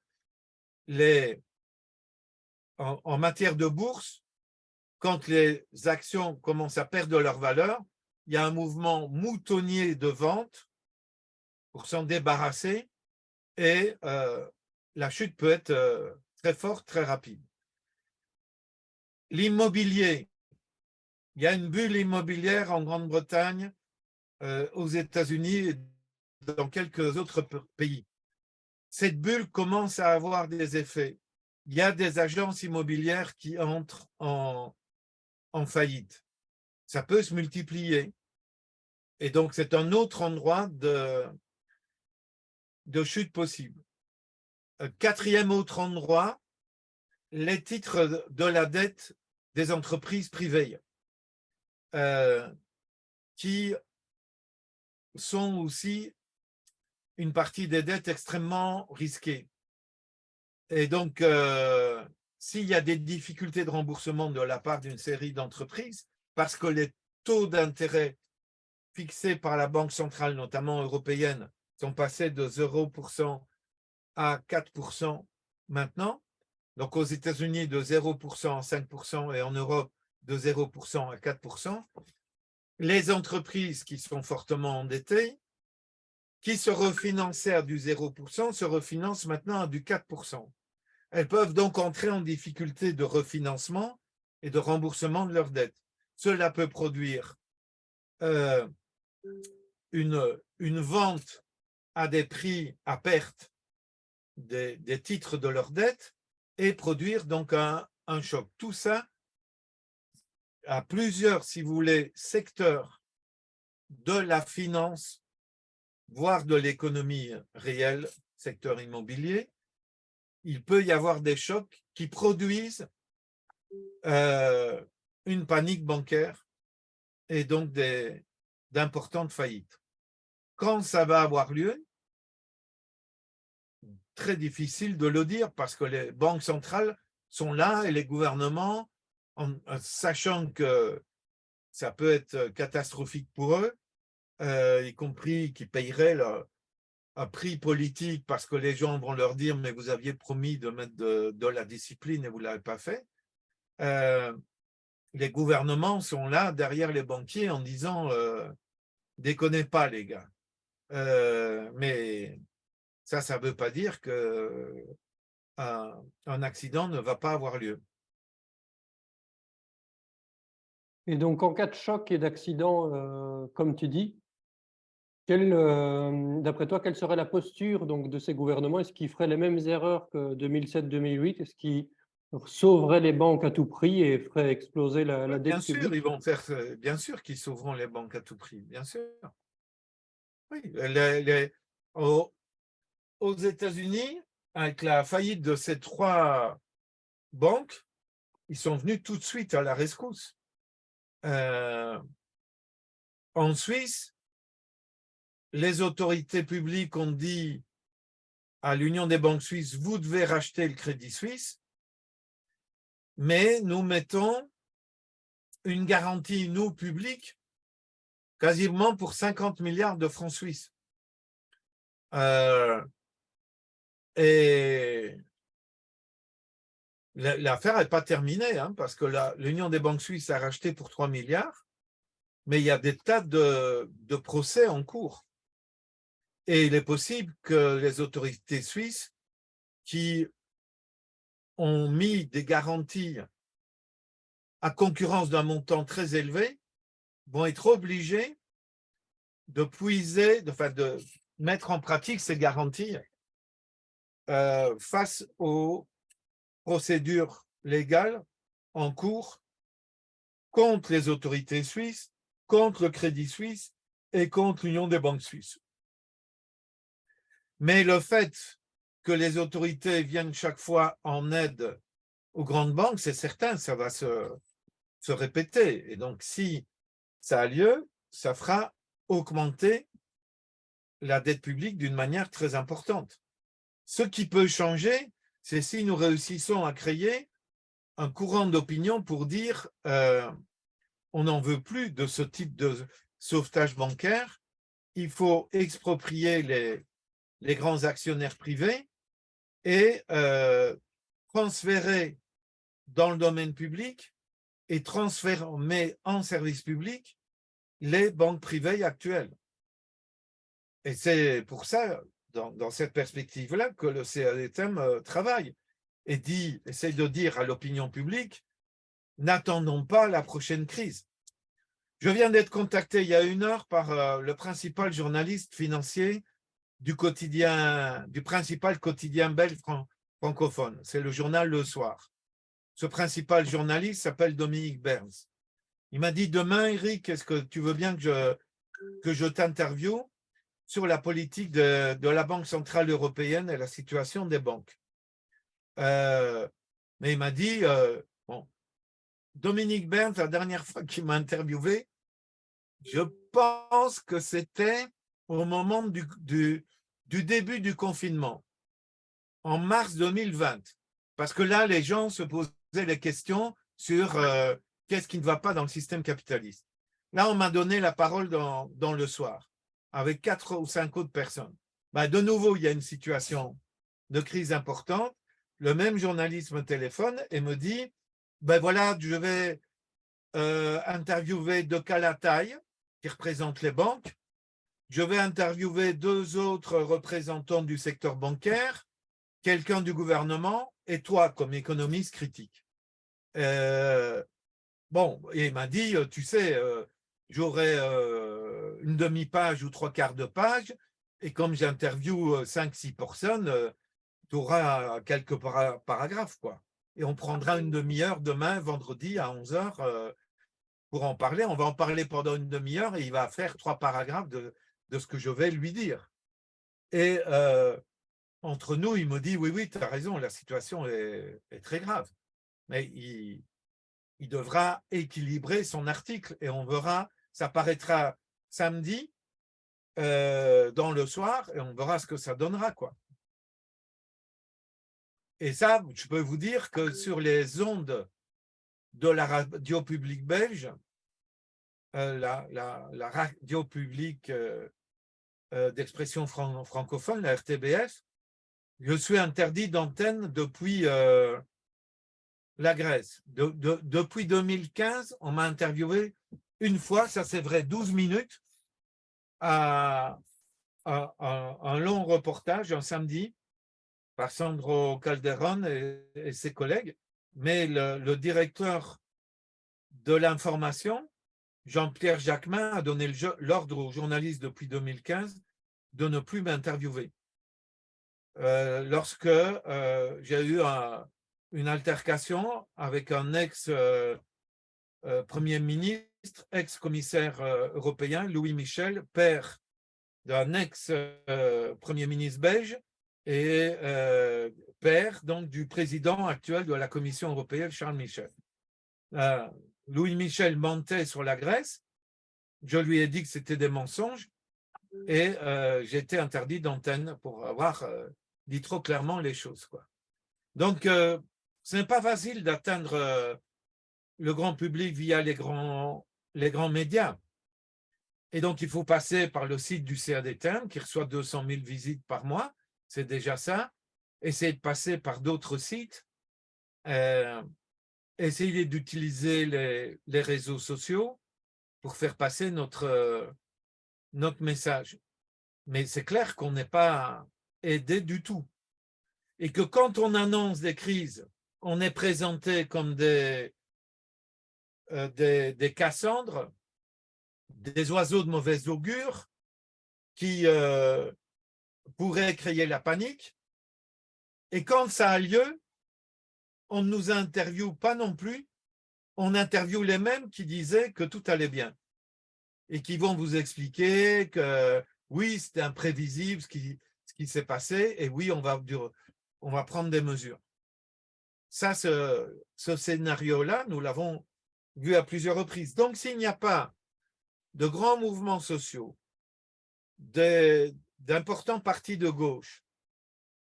Speaker 2: en matière de bourse, quand les actions commencent à perdre leur valeur, il y a un mouvement moutonnier de vente pour s'en débarrasser et la chute peut être très forte, très rapide. L'immobilier, il y a une bulle immobilière en Grande-Bretagne, aux États-Unis et dans quelques autres pays. Cette bulle commence à avoir des effets. Il y a des agences immobilières qui entrent en faillite. Ça peut se multiplier. Et donc, c'est un autre endroit de chute possible. Quatrième autre endroit, les titres de la dette des entreprises privées qui sont aussi une partie des dettes extrêmement risquées. Et donc, s'il y a des difficultés de remboursement de la part d'une série d'entreprises, parce que les taux d'intérêt fixés par la Banque centrale, notamment européenne, sont passés de 0% à 4% maintenant, donc aux États-Unis de 0% à 5% et en Europe de 0% à 4%, les entreprises qui sont fortement endettées, qui se refinançaient à du 0%, se refinancent maintenant à du 4%. Elles peuvent donc entrer en difficulté de refinancement et de remboursement de leurs dettes. Cela peut produire une vente à des prix à perte des titres de leur dette et produire donc un choc. Tout ça à plusieurs, si vous voulez, secteurs de la finance, voire de l'économie réelle, secteur immobilier, il peut y avoir des chocs qui produisent une panique bancaire et donc d'importantes faillites. Quand ça va avoir lieu, très difficile de le dire parce que les banques centrales sont là et les gouvernements, sachant que ça peut être catastrophique pour eux, y compris qu'ils paieraient un prix politique parce que les gens vont leur dire mais vous aviez promis de mettre de la discipline et vous ne l'avez pas fait. Les gouvernements sont là derrière les banquiers en disant déconnez pas les gars. Mais ça ne veut pas dire qu'un accident ne va pas avoir lieu.
Speaker 1: Et donc, en cas de choc et d'accident, comme tu dis, d'après toi, quelle serait la posture donc, de ces gouvernements? Est-ce qu'ils feraient les mêmes erreurs que 2007-2008? Est-ce qu'ils sauveraient les banques à tout prix et feraient exploser la
Speaker 2: Bien
Speaker 1: dette
Speaker 2: sûr,
Speaker 1: publique?
Speaker 2: ils vont faire, bien sûr qu'ils sauveront les banques à tout prix, bien sûr. Oui, aux États-Unis, avec la faillite de ces 3 banques, ils sont venus tout de suite à la rescousse. En Suisse, les autorités publiques ont dit à l'Union des banques suisses, vous devez racheter le Crédit Suisse, mais nous mettons une garantie, nous, publique, quasiment pour 50 milliards de francs suisses. Et l'affaire n'est pas terminée, hein, parce que l'Union des banques suisses a racheté pour 3 milliards, mais il y a des tas de procès en cours. Et il est possible que les autorités suisses qui ont mis des garanties à concurrence d'un montant très élevé vont être obligés de puiser, de mettre en pratique ces garanties face aux procédures légales en cours contre les autorités suisses, contre le Crédit Suisse et contre l'Union des banques suisses. Mais le fait que les autorités viennent chaque fois en aide aux grandes banques, c'est certain, ça va se répéter. Et donc, si ça a lieu, ça fera augmenter la dette publique d'une manière très importante. Ce qui peut changer, c'est si nous réussissons à créer un courant d'opinion pour dire on n'en veut plus de ce type de sauvetage bancaire, il faut exproprier les grands actionnaires privés et transférer dans le domaine public et transformer en service public les banques privées actuelles. Et c'est pour ça, dans cette perspective-là, que le CADTM travaille et essaye de dire à l'opinion publique, n'attendons pas la prochaine crise. Je viens d'être contacté il y a 1 heure par le principal journaliste financier du principal quotidien belge francophone. C'est le journal Le Soir. Ce principal journaliste s'appelle Dominique Berns. Il m'a dit, demain, Eric, est-ce que tu veux bien que je t'interviewe sur la politique de la Banque centrale européenne et la situation des banques? Mais il m'a dit, bon, Dominique Berns, la dernière fois qu'il m'a interviewé, je pense que c'était au moment du début du confinement, en mars 2020. Parce que là, les gens se posaient les questions sur qu'est-ce qui ne va pas dans le système capitaliste. Là, on m'a donné la parole dans Le Soir, avec 4 ou 5 autres personnes. Ben, de nouveau, il y a une situation de crise importante. Le même journaliste me téléphone et me dit, ben voilà, je vais interviewer De Calataille, qui représente les banques. Je vais interviewer 2 autres représentants du secteur bancaire, quelqu'un du gouvernement et toi comme économiste critique. Bon, et il m'a dit, tu sais, j'aurai une demi-page ou 3/4 de page, et comme j'interviewe 5-6 personnes, tu auras quelques paragraphes, quoi. Et on prendra une demi-heure demain, vendredi, à 11 h pour en parler. On va en parler pendant une demi-heure et il va faire 3 paragraphes de ce que je vais lui dire. Et entre nous, il me dit, oui, tu as raison, la situation est très grave. Mais il devra équilibrer son article et on verra, ça paraîtra samedi dans le soir et on verra ce que ça donnera, quoi. Et ça, je peux vous dire que sur les ondes de la radio publique belge, la radio publique d'expression francophone, la RTBF, je suis interdit d'antenne depuis la Grèce. Depuis 2015, on m'a interviewé une fois, ça c'est vrai, 12 minutes, à un long reportage un samedi par Sandro Calderon et ses collègues. Mais le directeur de l'information, Jean-Pierre Jacquemin, a donné l'ordre aux journalistes depuis 2015 de ne plus m'interviewer. Lorsque j'ai eu une altercation avec un ex-premier ministre, ex-commissaire européen, Louis Michel, père d'un ex-premier ministre belge et père donc du président actuel de la Commission européenne, Charles Michel. Louis Michel mentait sur la Grèce, je lui ai dit que c'était des mensonges et j'ai été interdit d'antenne pour avoir dit trop clairement les choses, quoi. Donc, ce n'est pas facile d'atteindre le grand public via les grands médias. Et donc, il faut passer par le site du CADTM qui reçoit 200 000 visites par mois, c'est déjà ça. Essayer de passer par d'autres sites, essayer d'utiliser les réseaux sociaux pour faire passer notre message. Mais c'est clair qu'on n'est pas aidé du tout. Et que quand on annonce des crises, on est présenté comme des Cassandres, des oiseaux de mauvais augure qui pourraient créer la panique. Et quand ça a lieu, on ne nous interviewe pas non plus. On interviewe les mêmes qui disaient que tout allait bien et qui vont vous expliquer que oui, c'était imprévisible ce qui s'est passé et oui, on va prendre des mesures. Ça, ce scénario-là, nous l'avons vu à plusieurs reprises. Donc, s'il n'y a pas de grands mouvements sociaux, d'importants partis de gauche,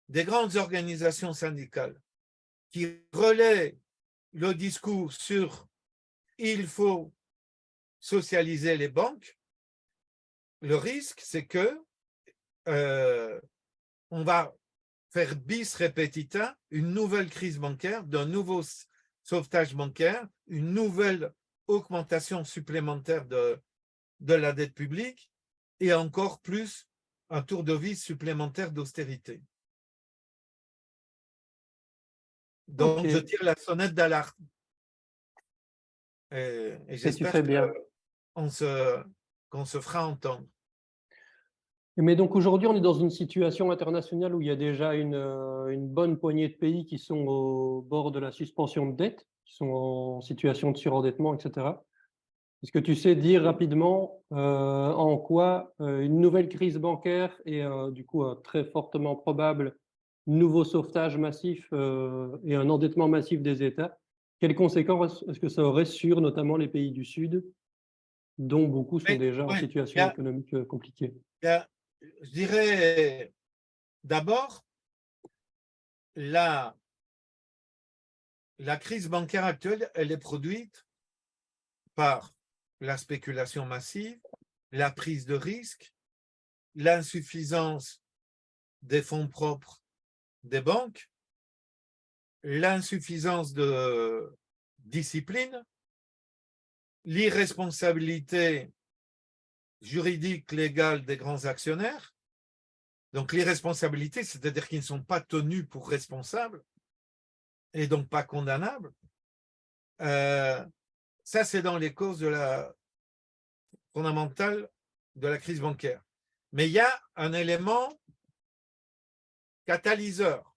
Speaker 2: des grandes organisations syndicales qui relaient le discours sur il faut socialiser les banques, le risque, c'est que on va faire bis repetita une nouvelle crise bancaire, d'un nouveau sauvetage bancaire, une nouvelle augmentation supplémentaire de la dette publique et encore plus un tour de vis supplémentaire d'austérité. Donc, je tire la sonnette d'alarme. Et j'espère qu'on se fera entendre.
Speaker 1: Mais donc aujourd'hui, on est dans une situation internationale où il y a déjà une bonne poignée de pays qui sont au bord de la suspension de dette, qui sont en situation de surendettement, etc. Est-ce que tu sais dire rapidement en quoi une nouvelle crise bancaire et du coup un très fortement probable nouveau sauvetage massif et un endettement massif des États, quelles conséquences est-ce que ça aurait sur notamment les pays du Sud, dont beaucoup sont déjà en situation économique compliquée?
Speaker 2: Je dirais d'abord, la crise bancaire actuelle, elle est produite par la spéculation massive, la prise de risque, l'insuffisance des fonds propres des banques, l'insuffisance de discipline, l'irresponsabilité juridique, légale des grands actionnaires. Donc l'irresponsabilité, c'est-à-dire qu'ils ne sont pas tenus pour responsables et donc pas condamnables. Ça, c'est dans les causes fondamentales de la crise bancaire. Mais il y a un élément catalyseur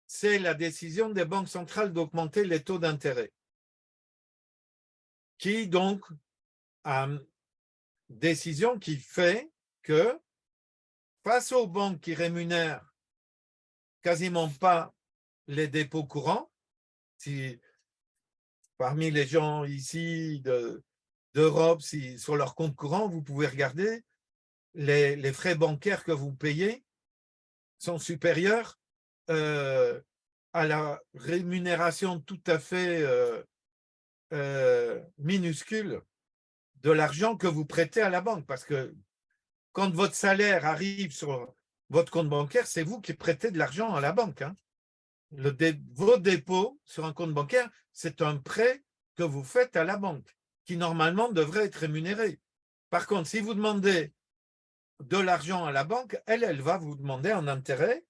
Speaker 2: c'est la décision des banques centrales d'augmenter les taux d'intérêt, qui donc a décision qui fait que face aux banques qui rémunèrent quasiment pas les dépôts courants, si parmi les gens ici d'Europe, si sur leur compte courant, vous pouvez regarder, les frais bancaires que vous payez sont supérieurs à la rémunération tout à fait minuscule de l'argent que vous prêtez à la banque. Parce que quand votre salaire arrive sur votre compte bancaire, c'est vous qui prêtez de l'argent à la banque. Hein. Vos dépôts sur un compte bancaire, c'est un prêt que vous faites à la banque, qui normalement devrait être rémunéré. Par contre, si vous demandez de l'argent à la banque, elle va vous demander un intérêt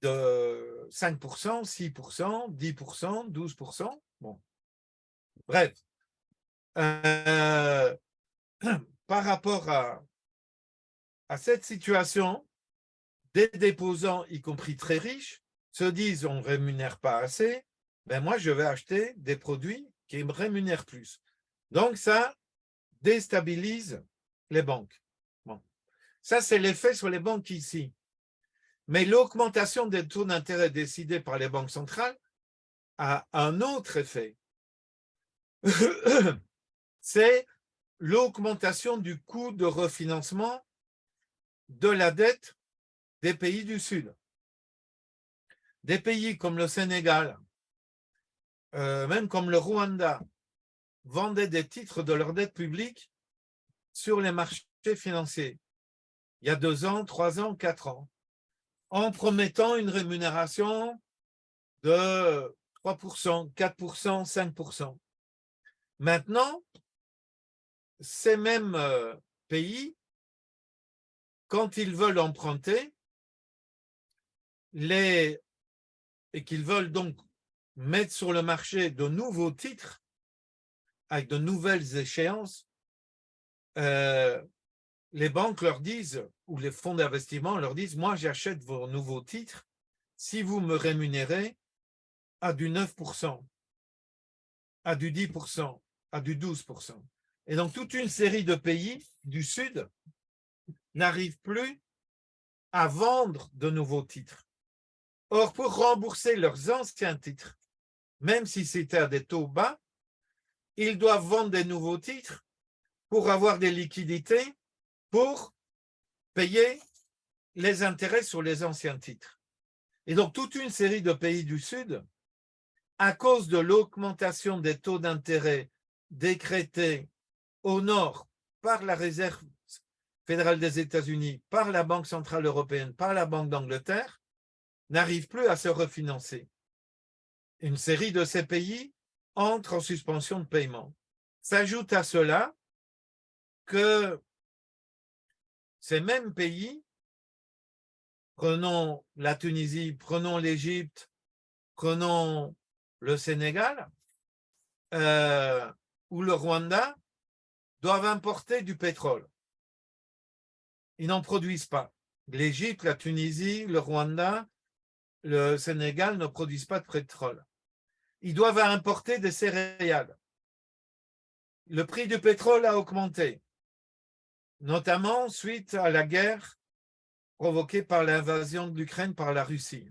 Speaker 2: de 5%, 6%, 10%, 12%. Bon. Bref, par rapport à cette situation, des déposants, y compris très riches, se disent on ne rémunère pas assez, ben moi je vais acheter des produits qui me rémunèrent plus. Donc ça déstabilise les banques. Bon. Ça, c'est l'effet sur les banques ici. Mais l'augmentation des taux d'intérêt décidés par les banques centrales a un autre effet. C'est l'augmentation du coût de refinancement de la dette des pays du Sud. Des pays comme le Sénégal, même comme le Rwanda, vendaient des titres de leur dette publique sur les marchés financiers, il y a 2 ans, 3 ans, 4 ans, en promettant une rémunération de 3%, 4%, 5%. Maintenant, ces mêmes pays, quand ils veulent emprunter, et qu'ils veulent donc mettre sur le marché de nouveaux titres avec de nouvelles échéances, les banques leur disent, ou les fonds d'investissement leur disent, moi j'achète vos nouveaux titres si vous me rémunérez à du 9%, à du 10%, à du 12%. Et donc toute une série de pays du Sud n'arrivent plus à vendre de nouveaux titres. Or, pour rembourser leurs anciens titres, même si c'était à des taux bas, ils doivent vendre des nouveaux titres pour avoir des liquidités pour payer les intérêts sur les anciens titres. Et donc, toute une série de pays du Sud, à cause de l'augmentation des taux d'intérêt décrétés au nord par la Réserve fédérale des États-Unis, par la Banque centrale européenne, par la Banque d'Angleterre, n'arrivent plus à se refinancer. Une série de ces pays entrent en suspension de paiement. S'ajoute à cela que ces mêmes pays, prenons la Tunisie, prenons l'Égypte, prenons le Sénégal ou le Rwanda, doivent importer du pétrole. Ils n'en produisent pas. L'Égypte, la Tunisie, le Rwanda, le Sénégal ne produisent pas de pétrole. Ils doivent importer des céréales. Le prix du pétrole a augmenté, notamment suite à la guerre provoquée par l'invasion de l'Ukraine par la Russie.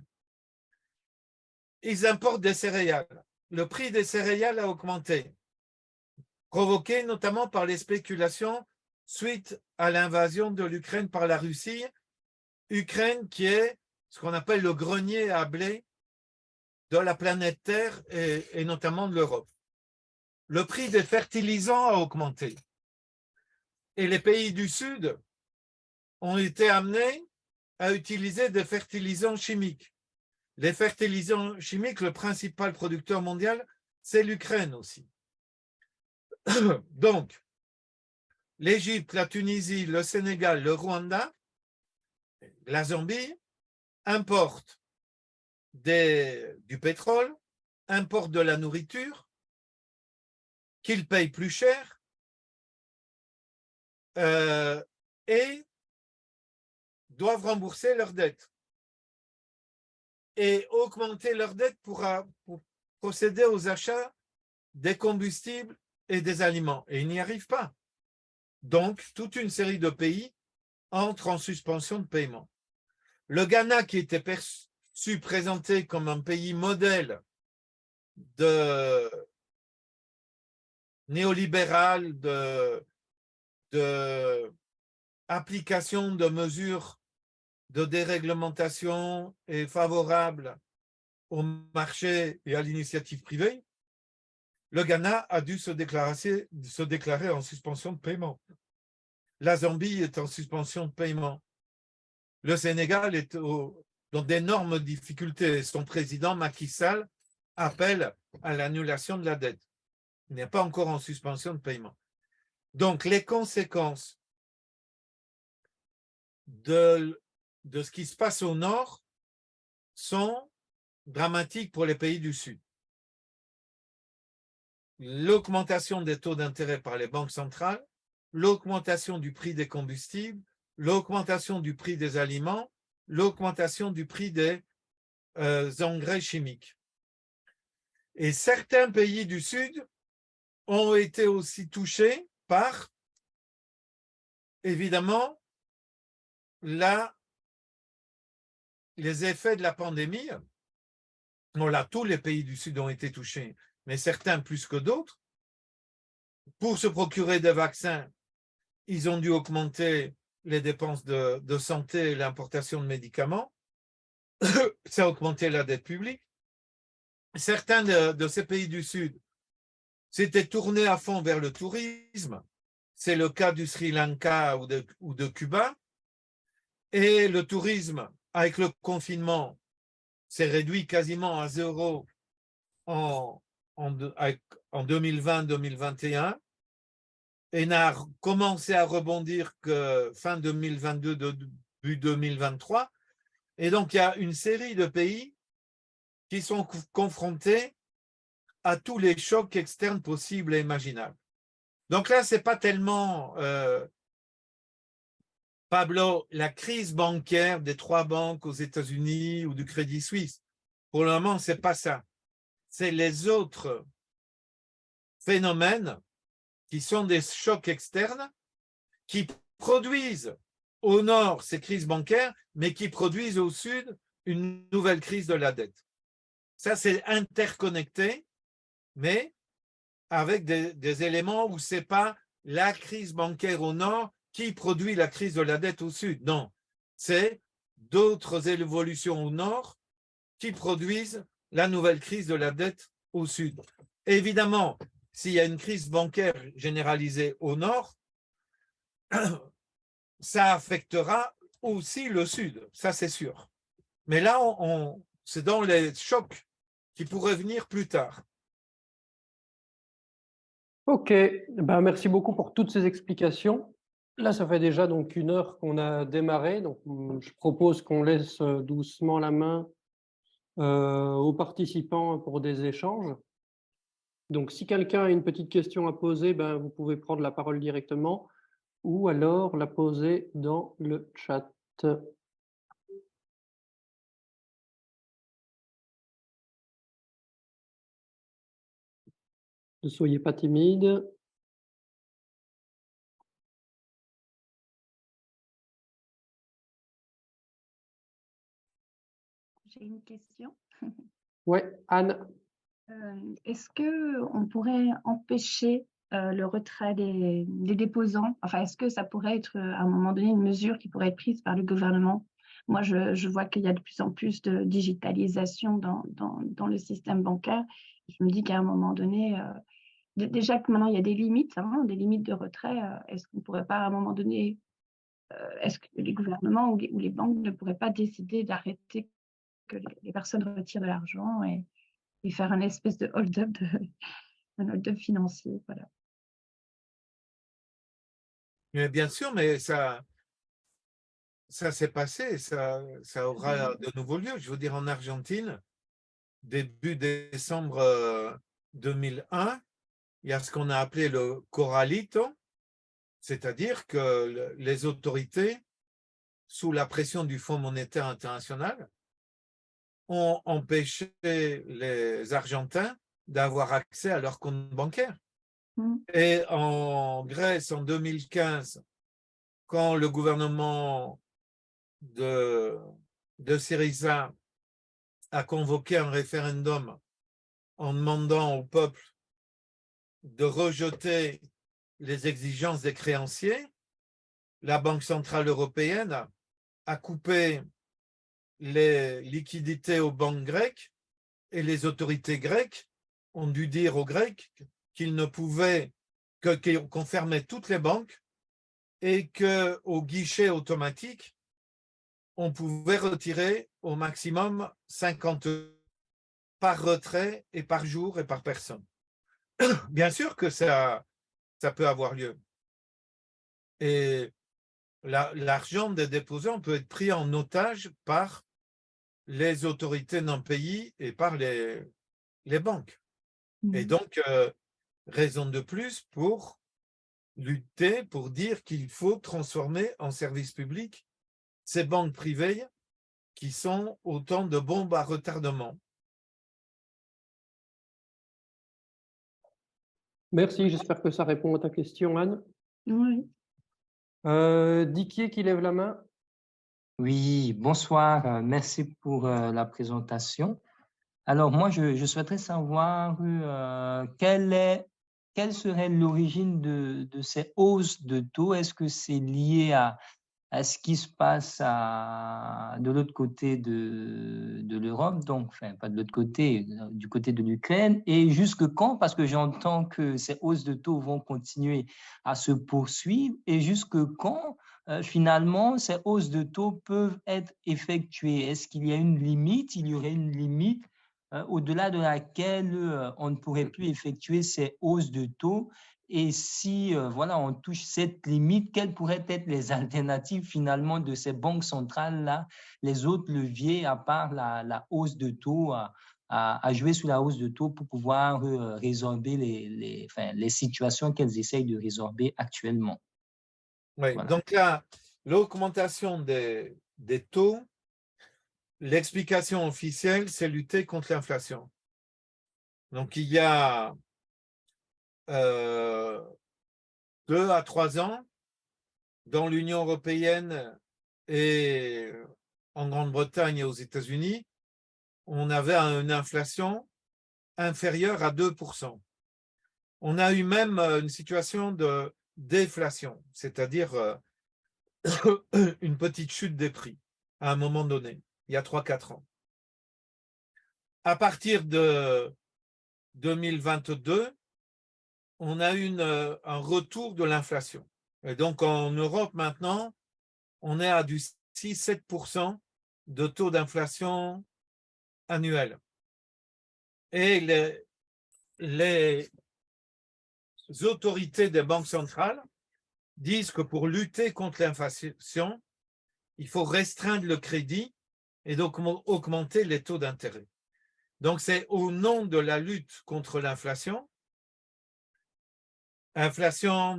Speaker 2: Ils importent des céréales. Le prix des céréales a augmenté, provoqué notamment par les spéculations suite à l'invasion de l'Ukraine par la Russie. Ukraine qui est ce qu'on appelle le grenier à blé de la planète Terre et notamment de l'Europe. Le prix des fertilisants a augmenté. Et les pays du Sud ont été amenés à utiliser des fertilisants chimiques. Les fertilisants chimiques, le principal producteur mondial, c'est l'Ukraine aussi. Donc, l'Égypte, la Tunisie, le Sénégal, le Rwanda, la Zambie importent du pétrole, importent de la nourriture, qu'ils payent plus cher et doivent rembourser leurs dettes. et augmenter leur dette pour procéder aux achats des combustibles et des aliments. Et ils n'y arrivent pas. Donc, toute une série de pays entrent en suspension de paiement. Le Ghana, qui était perçu, présenté comme un pays modèle de néolibéral, de application de mesures de déréglementation et favorable au marché et à l'initiative privée, le Ghana a dû se déclarer en suspension de paiement. La Zambie est en suspension de paiement. Le Sénégal est dans d'énormes difficultés. Son président, Macky Sall, appelle à l'annulation de la dette. Il n'est pas encore en suspension de paiement. Donc, les conséquences de ce qui se passe au nord sont dramatiques pour les pays du Sud. L'augmentation des taux d'intérêt par les banques centrales, l'augmentation du prix des combustibles, l'augmentation du prix des aliments, l'augmentation du prix des engrais chimiques. Et certains pays du Sud ont été aussi touchés par, évidemment, les effets de la pandémie. Voilà, tous les pays du Sud ont été touchés, mais certains plus que d'autres. Pour se procurer des vaccins, ils ont dû augmenter les dépenses de santé et l'importation de médicaments. Ça a augmenté la dette publique. Certains de ces pays du Sud s'étaient tournés à fond vers le tourisme. C'est le cas du Sri Lanka ou de Cuba. Et le tourisme, avec le confinement, s'est réduit quasiment à zéro en 2020-2021 et n'a commencé à rebondir que fin 2022, début 2023. Et donc, il y a une série de pays qui sont confrontés à tous les chocs externes possibles et imaginables. Donc là, ce n'est pas tellement, Pablo, la crise bancaire des 3 banques aux États-Unis ou du Crédit Suisse. Pour le moment, ce n'est pas ça. C'est les autres phénomènes qui sont des chocs externes qui produisent au nord ces crises bancaires, mais qui produisent au sud une nouvelle crise de la dette. Ça, c'est interconnecté, mais avec des éléments où ce n'est pas la crise bancaire au nord qui produit la crise de la dette au sud. Non, c'est d'autres évolutions au nord qui produisent la nouvelle crise de la dette au sud. Évidemment, s'il y a une crise bancaire généralisée au nord, ça affectera aussi le sud, ça c'est sûr. Mais là, c'est dans les chocs qui pourraient venir plus tard.
Speaker 1: Ok, ben, merci beaucoup pour toutes ces explications. Là, ça fait déjà donc 1 heure qu'on a démarré, donc je propose qu'on laisse doucement la main aux participants pour des échanges. Donc, si quelqu'un a une petite question à poser, ben, vous pouvez prendre la parole directement ou alors la poser dans le chat. Ne soyez pas timide.
Speaker 3: J'ai une question.
Speaker 1: Ouais, Anne.
Speaker 3: Est-ce qu'on pourrait empêcher le retrait des déposants? Enfin, est-ce que ça pourrait être à un moment donné une mesure qui pourrait être prise par le gouvernement? Moi, je vois qu'il y a de plus en plus de digitalisation dans le système bancaire. Je me dis qu'à un moment donné, déjà que maintenant il y a des limites de retrait, est-ce qu'on ne pourrait pas à un moment donné, est-ce que les gouvernements ou les banques ne pourraient pas décider d'arrêter que les personnes retirent de l'argent et faire un espèce de hold-up un hold-up financier, voilà.
Speaker 2: Mais bien sûr, mais ça s'est passé, ça aura de nouveau lieu. Je veux dire, en Argentine, début décembre 2001, il y a ce qu'on a appelé le corralito, c'est-à-dire que les autorités, sous la pression du Fonds monétaire international, ont empêché les Argentins d'avoir accès à leur compte bancaire. Et en Grèce, en 2015, quand le gouvernement de Syriza a convoqué un référendum en demandant au peuple de rejeter les exigences des créanciers, la Banque centrale européenne a coupé les liquidités aux banques grecques et les autorités grecques ont dû dire aux Grecs qu'ils ne pouvaient qu'on fermait toutes les banques et qu'au guichet automatique, on pouvait retirer au maximum 50 € par retrait et par jour et par personne. Bien sûr que ça peut avoir lieu. Et l'argent des déposants peut être pris en otage par les autorités d'un pays et par les banques. Et donc, raison de plus pour lutter, pour dire qu'il faut transformer en service public ces banques privées qui sont autant de bombes à retardement.
Speaker 1: Merci, j'espère que ça répond à ta question, Anne.
Speaker 3: Oui.
Speaker 1: Diquier qui lève la main.
Speaker 4: Oui, bonsoir. Merci pour la présentation. Alors, moi, je souhaiterais savoir quelle serait l'origine de ces hausses de taux. Est-ce que c'est lié à ce qui se passe de l'autre côté de l'Europe, donc, enfin, pas de l'autre côté, du côté de l'Ukraine, et jusque quand, parce que j'entends que ces hausses de taux vont continuer à se poursuivre, et jusque quand, finalement, ces hausses de taux peuvent être effectuées? Est-ce qu'il y a une limite? Il y aurait une limite au-delà de laquelle on ne pourrait plus effectuer ces hausses de taux? Et si voilà, on touche cette limite, quelles pourraient être les alternatives finalement de ces banques centrales-là, les autres leviers à part la hausse de taux, à jouer sur la hausse de taux pour pouvoir résorber les situations qu'elles essayent de résorber actuellement?
Speaker 2: Oui,
Speaker 4: Voilà.
Speaker 2: donc là, l'augmentation des taux, l'explication officielle, c'est lutter contre l'inflation. Donc, il y a 2 à 3 ans, dans l'Union européenne et en Grande-Bretagne et aux États-Unis, on avait une inflation inférieure à 2%. On a eu même une situation de déflation, c'est-à-dire une petite chute des prix à un moment donné, il y a 3-4 ans. À partir de 2022, on a eu un retour de l'inflation. Et donc, en Europe, maintenant, on est à du 6-7% de taux d'inflation annuel. Et les autorités des banques centrales disent que pour lutter contre l'inflation, il faut restreindre le crédit et donc augmenter les taux d'intérêt. Donc, c'est au nom de la lutte contre l'inflation,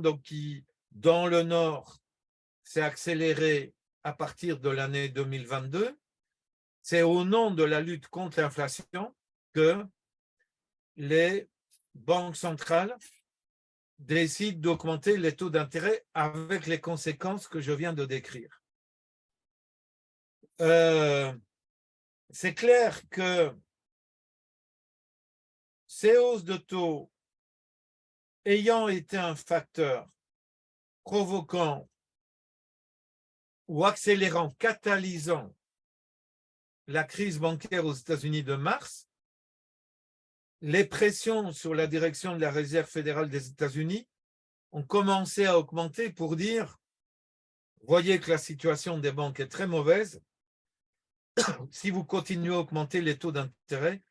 Speaker 2: donc, qui, dans le Nord, s'est accélérée à partir de l'année 2022, c'est au nom de la lutte contre l'inflation que les banques centrales décident d'augmenter les taux d'intérêt avec les conséquences que je viens de décrire. C'est clair que ces hausses de taux ayant été un facteur provoquant ou accélérant, catalysant la crise bancaire aux États-Unis de mars, les pressions sur la direction de la Réserve fédérale des États-Unis ont commencé à augmenter pour dire, voyez que la situation des banques est très mauvaise, si vous continuez à augmenter les taux d'intérêt,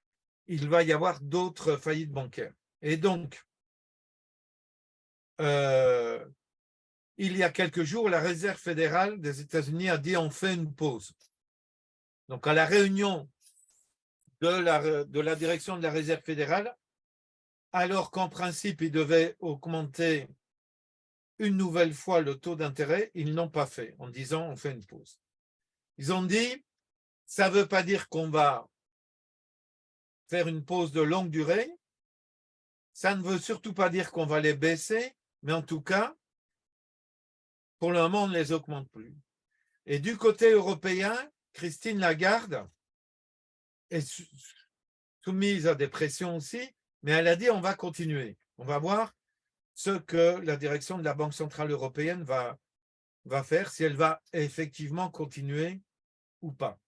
Speaker 2: il va y avoir d'autres faillites bancaires. Et donc, il y a quelques jours, la Réserve fédérale des États-Unis a dit on fait une pause. Donc, à la réunion de la direction de la Réserve fédérale, alors qu'en principe, ils devaient augmenter une nouvelle fois le taux d'intérêt, ils n'ont pas fait en disant on fait une pause. Ils ont dit ça ne veut pas dire qu'on va faire une pause de longue durée. Ça ne veut surtout pas dire qu'on va les baisser, mais en tout cas, pour le moment, on ne les augmente plus. Et du côté européen, Christine Lagarde est soumise à des pressions aussi, mais elle a dit on va continuer. On va voir ce que la direction de la Banque centrale européenne va faire, si elle va effectivement continuer ou pas.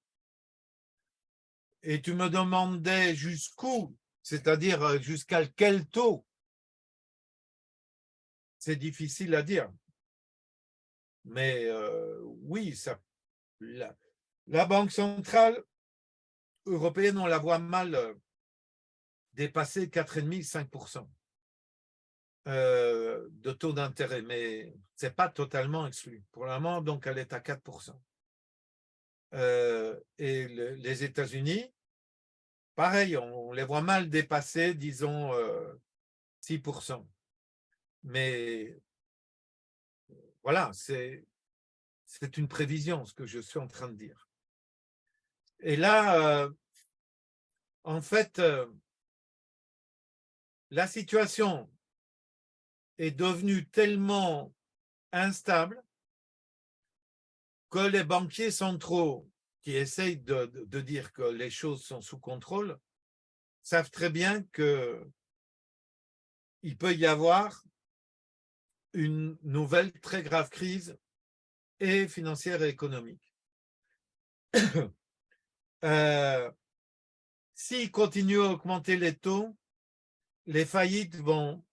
Speaker 2: Et tu me demandais jusqu'où, c'est-à-dire jusqu'à quel taux. C'est difficile à dire. Mais oui, la Banque centrale européenne, on la voit mal dépasser 4,5-5% de taux d'intérêt, mais ce n'est pas totalement exclu. Pour le moment, donc, elle est à 4%. Et les États-Unis, pareil, on les voit mal dépasser, disons, 6%. Mais voilà, c'est une prévision, ce que je suis en train de dire. Et là, en fait, la situation est devenue tellement instable que les banquiers centraux qui essayent de dire que les choses sont sous contrôle savent très bien qu'il peut y avoir une nouvelle très grave crise et financière et économique. S'ils continuent à augmenter les taux, les faillites vont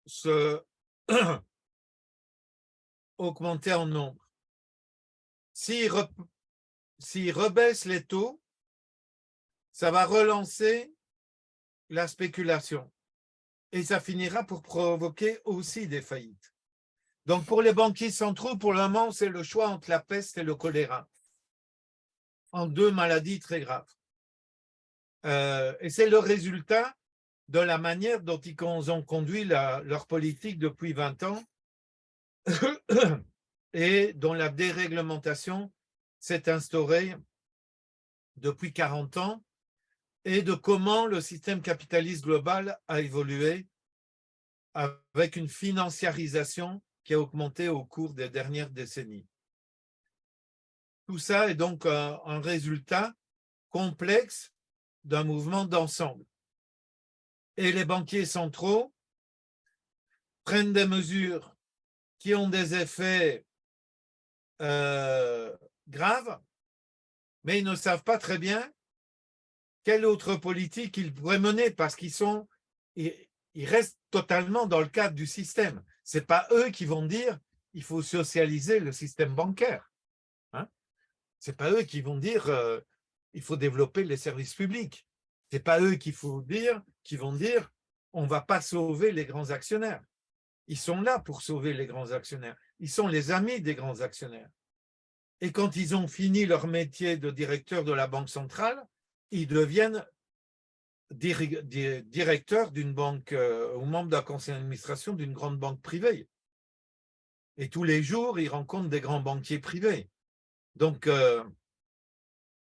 Speaker 2: se augmenter en nombre. S'ils rebaissent les taux, ça va relancer la spéculation et ça finira pour provoquer aussi des faillites. Donc pour les banquiers centraux, pour le moment, c'est le choix entre la peste et le choléra, en deux maladies très graves. Et c'est le résultat de la manière dont ils ont conduit leur politique depuis 20 ans et dont la déréglementation s'est instaurée depuis 40 ans, et de comment le système capitaliste global a évolué avec une financiarisation qui a augmenté au cours des dernières décennies. Tout ça est donc un résultat complexe d'un mouvement d'ensemble. Et les banquiers centraux prennent des mesures qui ont des effets graves, mais ils ne savent pas très bien quelle autre politique ils pourraient mener parce qu'ils restent totalement dans le cadre du système. Ce n'est pas eux qui vont dire il faut socialiser le système bancaire. Hein? Ce n'est pas eux qui vont dire il faut développer les services publics. Ce n'est pas eux qui vont dire on ne va pas sauver les grands actionnaires. Ils sont là pour sauver les grands actionnaires. Ils sont les amis des grands actionnaires. Et quand ils ont fini leur métier de directeur de la Banque centrale, ils deviennent directeurs d'une banque ou membres d'un conseil d'administration d'une grande banque privée. Et tous les jours, ils rencontrent des grands banquiers privés. Donc,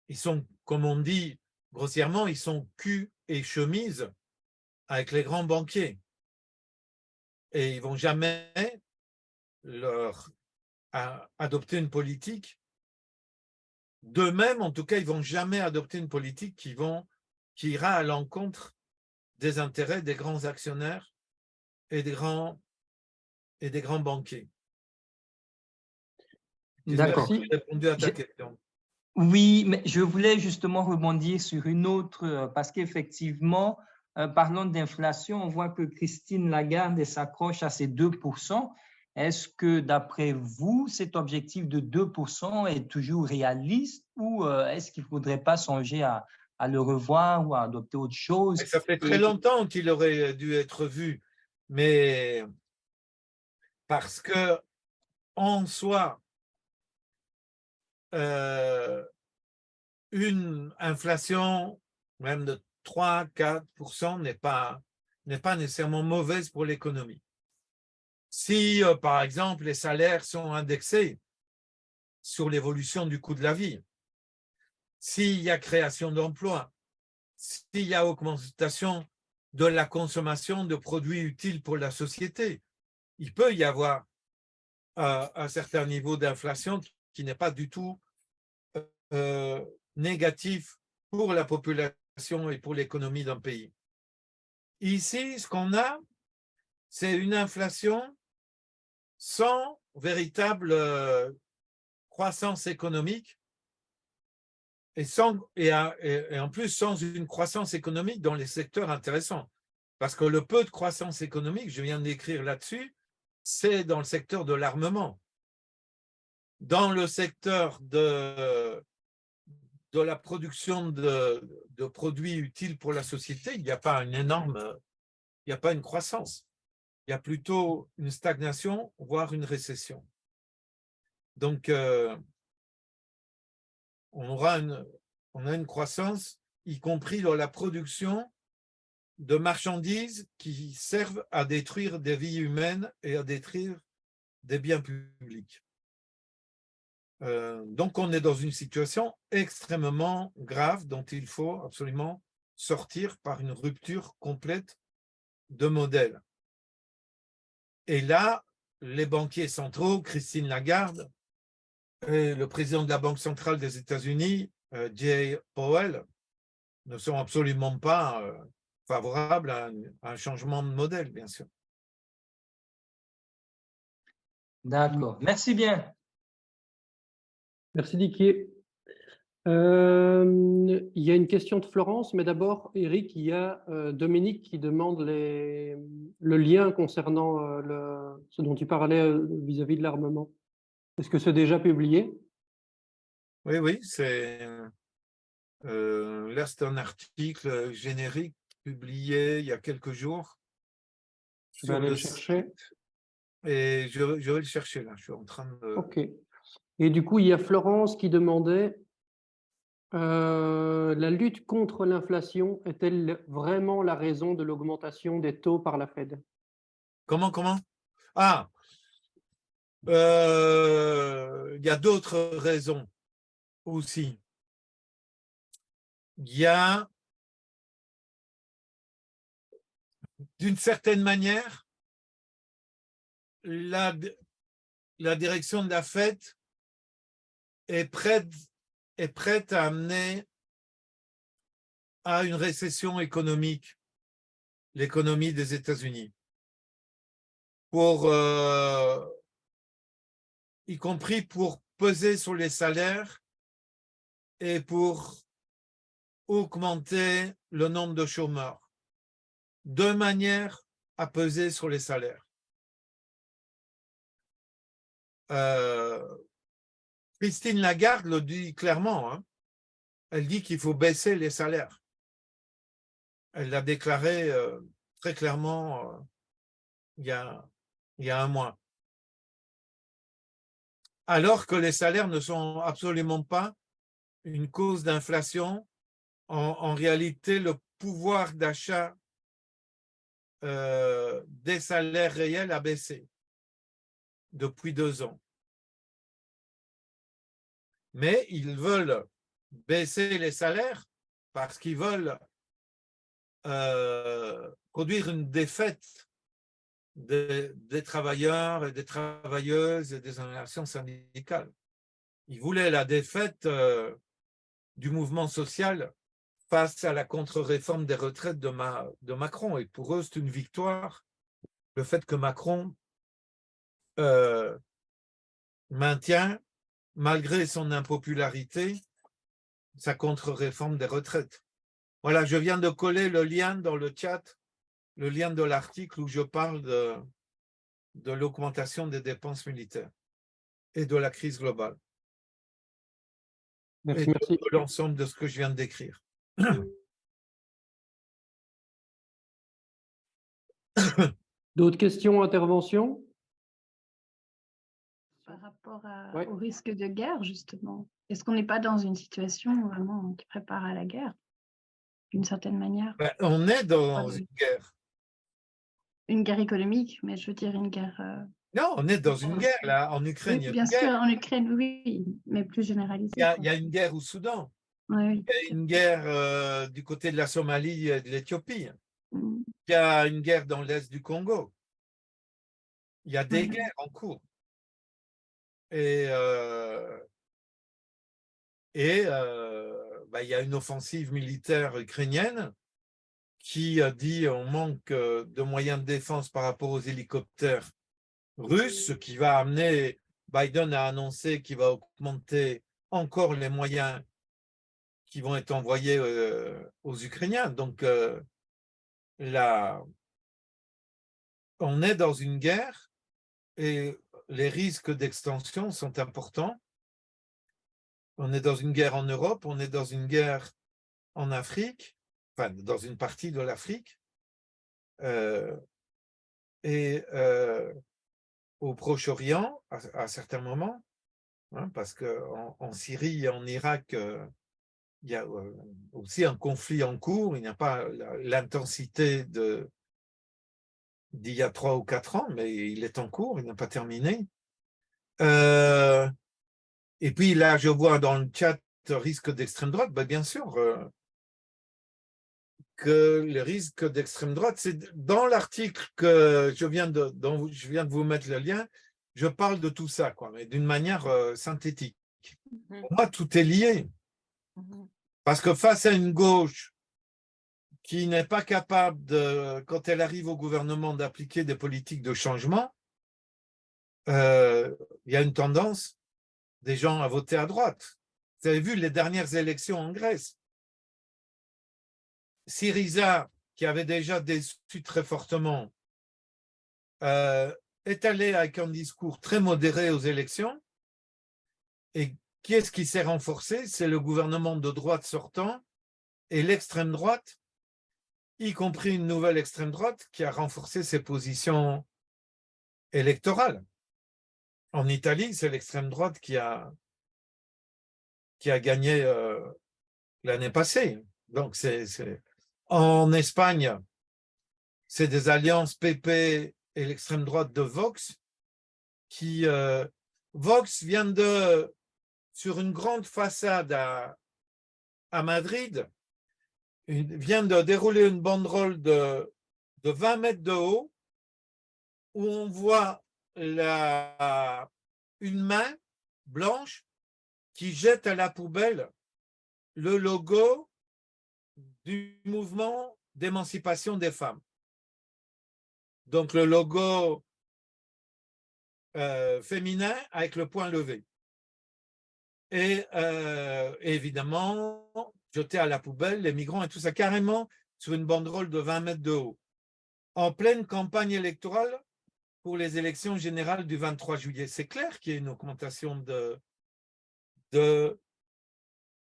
Speaker 2: ils sont, comme on dit grossièrement, ils sont cul et chemise avec les grands banquiers. Et ils ne vont jamais adopter une politique. D'eux-mêmes, en tout cas, ils ne vont jamais adopter une politique qui ira à l'encontre des intérêts des grands actionnaires et des grands banquiers.
Speaker 4: D'accord.
Speaker 2: J'ai répondu à ta question.
Speaker 4: Oui, mais je voulais justement rebondir sur une autre, parce qu'effectivement, parlant d'inflation, on voit que Christine Lagarde s'accroche à ces 2%. Est-ce que, d'après vous, cet objectif de 2% est toujours réaliste ou est-ce qu'il ne faudrait pas songer à le revoir ou à adopter autre chose?
Speaker 2: Ça fait très longtemps qu'il aurait dû être vu, mais parce que en soi, une inflation même de 3-4% n'est pas nécessairement mauvaise pour l'économie. Si, par exemple, les salaires sont indexés sur l'évolution du coût de la vie, s'il y a création d'emplois, s'il y a augmentation de la consommation de produits utiles pour la société. Il peut y avoir un certain niveau d'inflation qui n'est pas du tout négatif pour la population et pour l'économie d'un pays. Ici, ce qu'on a, c'est une inflation sans véritable croissance économique et en plus sans une croissance économique dans les secteurs intéressants. Parce que le peu de croissance économique, je viens d'écrire là-dessus, c'est dans le secteur de l'armement. Dans le secteur de la production de produits utiles pour la société, il n'y a pas il n'y a pas une croissance. Il y a plutôt une stagnation, voire une récession. Donc, on a une croissance, y compris dans la production de marchandises qui servent à détruire des vies humaines et à détruire des biens publics. Donc, on est dans une situation extrêmement grave dont il faut absolument sortir par une rupture complète de modèle. Et là, les banquiers centraux, Christine Lagarde, et le président de la Banque centrale des États-Unis, Jay Powell, ne sont absolument pas favorables à un changement de modèle, bien sûr.
Speaker 4: D'accord. Merci bien.
Speaker 1: Merci Didier. Il y a une question de Florence, mais d'abord, Eric, il y a Dominique qui demande le lien concernant ce dont tu parlais vis-à-vis de l'armement. Est-ce que c'est déjà publié?
Speaker 2: Oui, c'est là, c'est un article générique publié il y a quelques jours.
Speaker 1: Je vais aller le chercher.
Speaker 2: Et je vais le chercher là, je suis en train de…
Speaker 1: Ok. Et du coup, il y a Florence qui demandait la lutte contre l'inflation est-elle vraiment la raison de l'augmentation des taux par la Fed?
Speaker 2: Comment? Ah, il y a d'autres raisons aussi. Il y a, d'une certaine manière, la direction de la Fed est prête à amener à une récession économique l'économie des États-Unis, y compris pour peser sur les salaires et pour augmenter le nombre de chômeurs, de manière à peser sur les salaires. Christine Lagarde le dit clairement, hein. Elle dit qu'il faut baisser les salaires. Elle l'a déclaré très clairement il y a un mois. Alors que les salaires ne sont absolument pas une cause d'inflation. En réalité, le pouvoir d'achat des salaires réels a baissé depuis 2 ans. Mais ils veulent baisser les salaires parce qu'ils veulent produire une défaite des travailleurs et des travailleuses et des organisations syndicales. Ils voulaient la défaite du mouvement social face à la contre-réforme des retraites de Macron. Et pour eux, c'est une victoire, le fait que Macron maintient, malgré son impopularité, sa contre-réforme des retraites. Voilà, je viens de coller le lien dans le chat, le lien de l'article où je parle de l'augmentation des dépenses militaires et de la crise globale.
Speaker 1: Merci,
Speaker 2: et
Speaker 1: merci.
Speaker 2: de l'ensemble de ce que je viens de décrire.
Speaker 1: D'autres questions, interventions?
Speaker 3: Par rapport
Speaker 1: Ouais.
Speaker 3: au risque de guerre, justement, est-ce qu'on n'est pas dans une situation vraiment qui prépare à la guerre, d'une certaine manière?
Speaker 2: On est dans une guerre.
Speaker 3: Une guerre économique, mais je veux dire une guerre…
Speaker 2: Non, on est dans une guerre, là. En Ukraine,
Speaker 3: Oui,
Speaker 2: il y a
Speaker 3: bien
Speaker 2: une
Speaker 3: sûr,
Speaker 2: guerre.
Speaker 3: en Ukraine, oui, mais plus généralisée.
Speaker 2: Il y a une guerre au Soudan.
Speaker 3: Oui,
Speaker 2: Il y a une guerre du côté de la Somalie et de l'Éthiopie.
Speaker 3: mm,
Speaker 2: Il y a une guerre dans l'est du Congo. Il y a des
Speaker 3: oui,
Speaker 2: guerres en cours. Et, il y a une offensive militaire ukrainienne qui a dit on manque de moyens de défense par rapport aux hélicoptères russes, ce qui va amener, Biden a annoncé qu'il va augmenter encore les moyens qui vont être envoyés aux Ukrainiens. Donc là, on est dans une guerre et les risques d'extension sont importants. On est dans une guerre en Europe, on est dans une guerre en Afrique, enfin dans une partie de l'Afrique, et au Proche-Orient à certains moments, hein, parce qu'en Syrie et en Irak, il y a aussi un conflit en cours, il n'y a pas l'intensité d'il y a 3 ou 4 ans, mais il est en cours, il n'a pas terminé. Et puis là, je vois dans le chat risque d'extrême droite, ben, bien sûr que le risque d'extrême droite, c'est dans l'article que dont je viens de vous mettre le lien, je parle de tout ça, quoi, mais d'une manière synthétique. Pour moi, tout est lié. Parce que face à une gauche qui n'est pas capable, quand elle arrive au gouvernement, d'appliquer des politiques de changement, il y a une tendance des gens à voter à droite. Vous avez vu les dernières élections en Grèce. Syriza, qui avait déjà déçu très fortement, est allé avec un discours très modéré aux élections. Et qui est-ce qui s'est renforcé? C'est le gouvernement de droite sortant et l'extrême droite, y compris une nouvelle extrême droite qui a renforcé ses positions électorales. En Italie, c'est l'extrême droite qui a gagné l'année passée. Donc, en Espagne, c'est des alliances PP et l'extrême droite de Vox qui... Vox vient sur une grande façade à Madrid, vient de dérouler une banderole de 20 mètres de haut où on voit une main blanche qui jette à la poubelle le logo du mouvement d'émancipation des femmes. Donc le logo féminin avec le poing levé. Et évidemment, jeter à la poubelle les migrants et tout ça, carrément sur une banderole de 20 mètres de haut, en pleine campagne électorale pour les élections générales du 23 juillet. C'est clair qu'il y a une augmentation de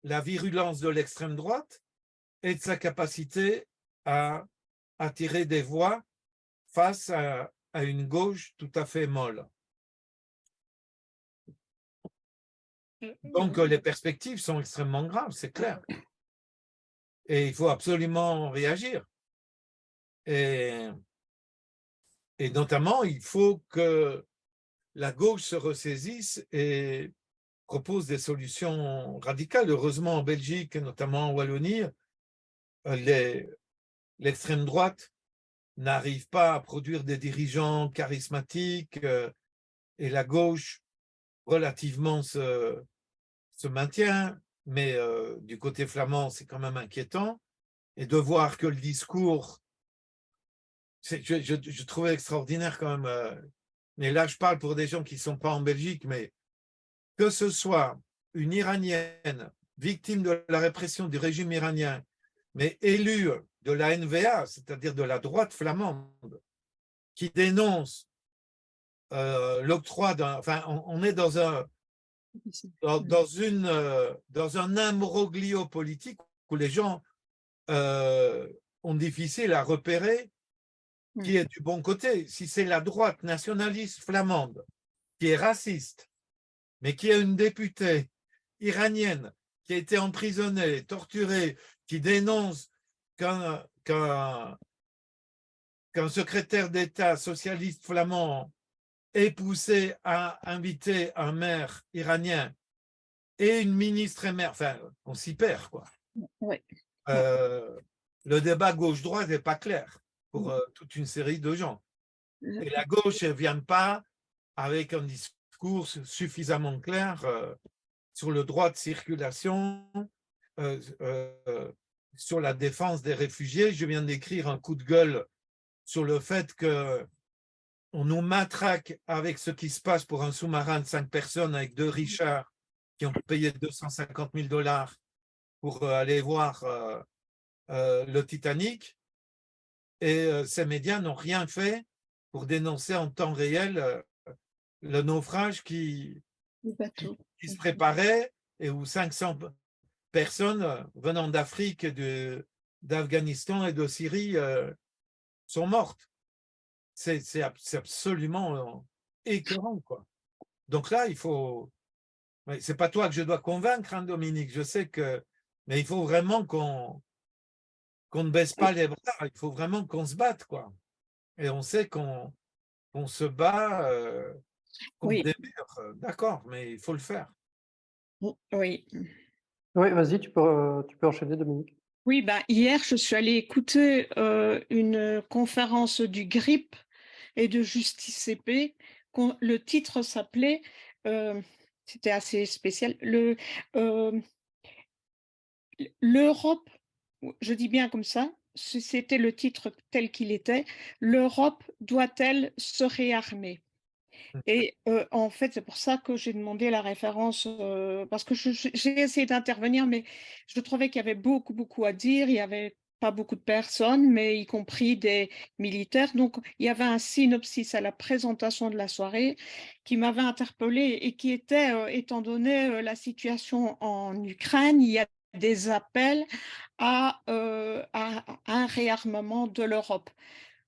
Speaker 2: la virulence de l'extrême droite et de sa capacité à attirer des voix face à une gauche tout à fait molle. Donc les perspectives sont extrêmement graves, c'est clair. Et il faut absolument réagir. Et notamment, il faut que la gauche se ressaisisse et propose des solutions radicales. Heureusement, en Belgique, et notamment en Wallonie, l'extrême droite n'arrive pas à produire des dirigeants charismatiques et la gauche relativement se maintient, mais du côté flamand, c'est quand même inquiétant. Et de voir que le discours, je trouvais extraordinaire quand même, mais là je parle pour des gens qui ne sont pas en Belgique, mais que ce soit une Iranienne victime de la répression du régime iranien, mais élue de la NVA, c'est-à-dire de la droite flamande, qui dénonce l'octroi d'un... Enfin, on est dans un imbroglio politique où les gens ont difficile à repérer qui est du bon côté. Si c'est la droite nationaliste flamande qui est raciste, mais qui a une députée iranienne qui a été emprisonnée, torturée, qui dénonce qu'un secrétaire d'État socialiste flamand ait poussé à inviter un maire iranien et une ministre émergente. Enfin, on s'y perd, quoi.
Speaker 5: Ouais.
Speaker 2: Le débat gauche-droite n'est pas clair pour toute une série de gens. Et la gauche ne vient pas avec un discours suffisamment clair sur le droit de circulation, sur la défense des réfugiés. Je viens d'écrire un coup de gueule sur le fait qu'on nous matraque avec ce qui se passe pour un sous-marin de 5 personnes avec 2 Richards qui ont payé 250 000 $ pour aller voir le Titanic. Et ces médias n'ont rien fait pour dénoncer en temps réel le naufrage qui se préparait et où 500 personnes venant d'Afrique, d'Afghanistan et de Syrie sont mortes. C'est absolument écœurant, quoi. Donc là, il faut... C'est pas toi que je dois convaincre, hein, Dominique, je sais que... Mais il faut vraiment qu'on ne baisse pas les bras, il faut vraiment qu'on se batte, quoi. Et on sait qu'on se bat contre des murs, d'accord, mais il faut le faire.
Speaker 5: Oui.
Speaker 1: Oui, vas-y, tu peux enchaîner, Dominique.
Speaker 5: Oui, ben, hier, je suis allée écouter une conférence du GRIP et de Justice CP. Le titre s'appelait, c'était assez spécial, l'Europe, je dis bien comme ça, c'était le titre tel qu'il était, l'Europe doit-elle se réarmer? Et en fait, c'est pour ça que j'ai demandé la référence, parce que j'ai essayé d'intervenir, mais je trouvais qu'il y avait beaucoup à dire. Il n'y avait pas beaucoup de personnes, mais y compris des militaires. Donc, il y avait un synopsis à la présentation de la soirée qui m'avait interpellée et qui était, étant donné la situation en Ukraine, il y a des appels à un réarmement de l'Europe.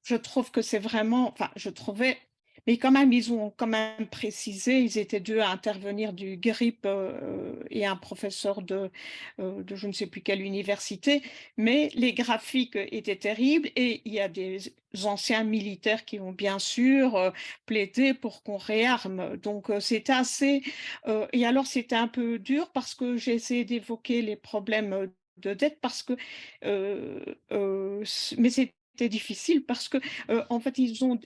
Speaker 5: Je trouve que c'est vraiment, enfin, je trouvais, mais quand même, ils ont quand même précisé, ils étaient 2 à intervenir du GRIP et un professeur de je ne sais plus quelle université, mais les graphiques étaient terribles et il y a des anciens militaires qui ont bien sûr plaidé pour qu'on réarme. Donc, c'était assez... et alors, c'était un peu dur parce que j'ai essayé d'évoquer les problèmes de dette parce que... mais c'était difficile parce que en fait, ils ont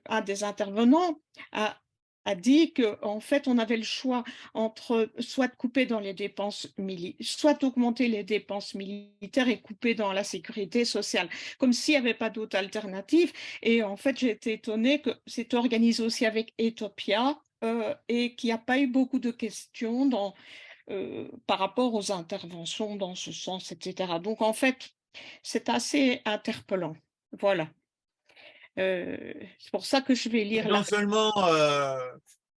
Speaker 5: un des intervenants a dit que en fait, on avait le choix entre soit de couper dans les dépenses militaires, soit d'augmenter les dépenses militaires et couper dans la sécurité sociale, comme s'il n'y avait pas d'autre alternative. Et en fait, j'ai été étonnée que c'est organisé aussi avec Ethiopia et qu'il n'y a pas eu beaucoup de questions par rapport aux interventions dans ce sens, etc. Donc, en fait, c'est assez interpellant. Voilà. C'est pour ça que je vais lire
Speaker 2: Non seulement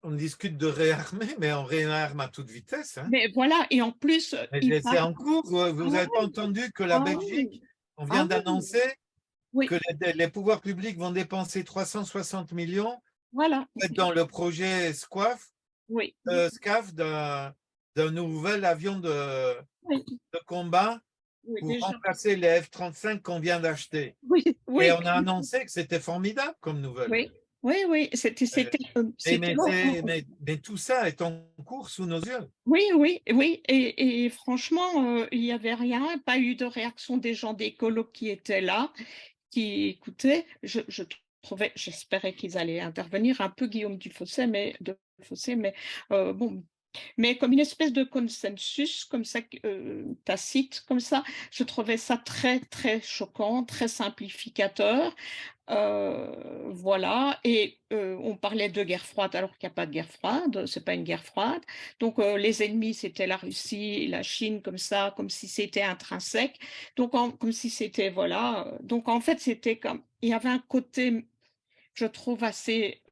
Speaker 2: on discute de réarmer, mais on réarme à toute vitesse. Hein.
Speaker 5: Mais voilà, et en plus,
Speaker 2: C'est en cours. Vous n'avez pas entendu que la Belgique, on vient d'annoncer que les pouvoirs publics vont dépenser 360 millions
Speaker 5: voilà.
Speaker 2: dans le projet SCAF,
Speaker 5: Oui.
Speaker 2: SCAF d'un nouvel avion de combat pour remplacer les F-35 qu'on vient d'acheter. Et on a annoncé que c'était formidable comme nouvelle.
Speaker 5: Oui, c'était
Speaker 2: mais tout ça est en cours sous nos yeux.
Speaker 5: Oui, et franchement, il n'y avait rien, pas eu de réaction des gens d'écolo qui étaient là, qui écoutaient. Je trouvais, j'espérais qu'ils allaient intervenir, un peu Guillaume Dufosset, mais bon, mais comme une espèce de consensus, comme ça, tacite, comme ça, je trouvais ça très choquant, très simplificateur. Voilà, et on parlait de guerre froide alors qu'il n'y a pas de guerre froide, c'est pas une guerre froide. Donc les ennemis, c'était la Russie et la Chine, comme ça, comme si c'était intrinsèque. Donc comme si c'était, voilà. Donc en fait, c'était comme, il y avait un côté, je trouve, assez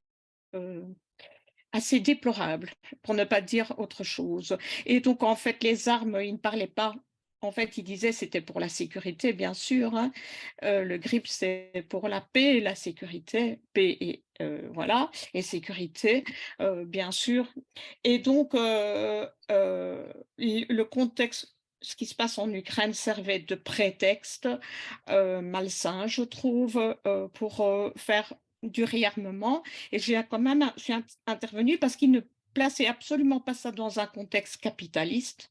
Speaker 5: déplorable, pour ne pas dire autre chose. Et donc, en fait, les armes, ils ne parlaient pas. En fait, ils disaient c'était pour la sécurité, bien sûr. Hein. Le GRIP, c'est pour la paix et la sécurité. Paix et voilà, et sécurité, bien sûr. Et donc, le contexte, ce qui se passe en Ukraine servait de prétexte malsain, je trouve, pour faire du réarmement. Et j'ai quand même intervenu parce qu'ils ne placez absolument pas ça dans un contexte capitaliste,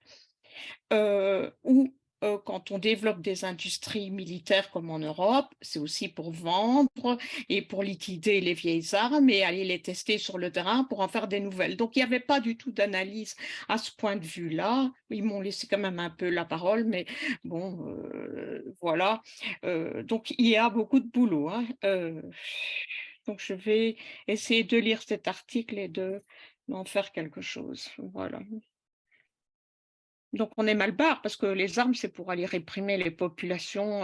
Speaker 5: où, quand on développe des industries militaires comme en Europe, c'est aussi pour vendre et pour liquider les vieilles armes et aller les tester sur le terrain pour en faire des nouvelles. Donc il n'y avait pas du tout d'analyse à ce point de vue-là. Ils m'ont laissé quand même un peu la parole, mais bon, voilà. Donc il y a beaucoup de boulot, hein. Donc je vais essayer de lire cet article et d'en faire quelque chose. Voilà. Donc on est mal barre parce que les armes, c'est pour aller réprimer les populations,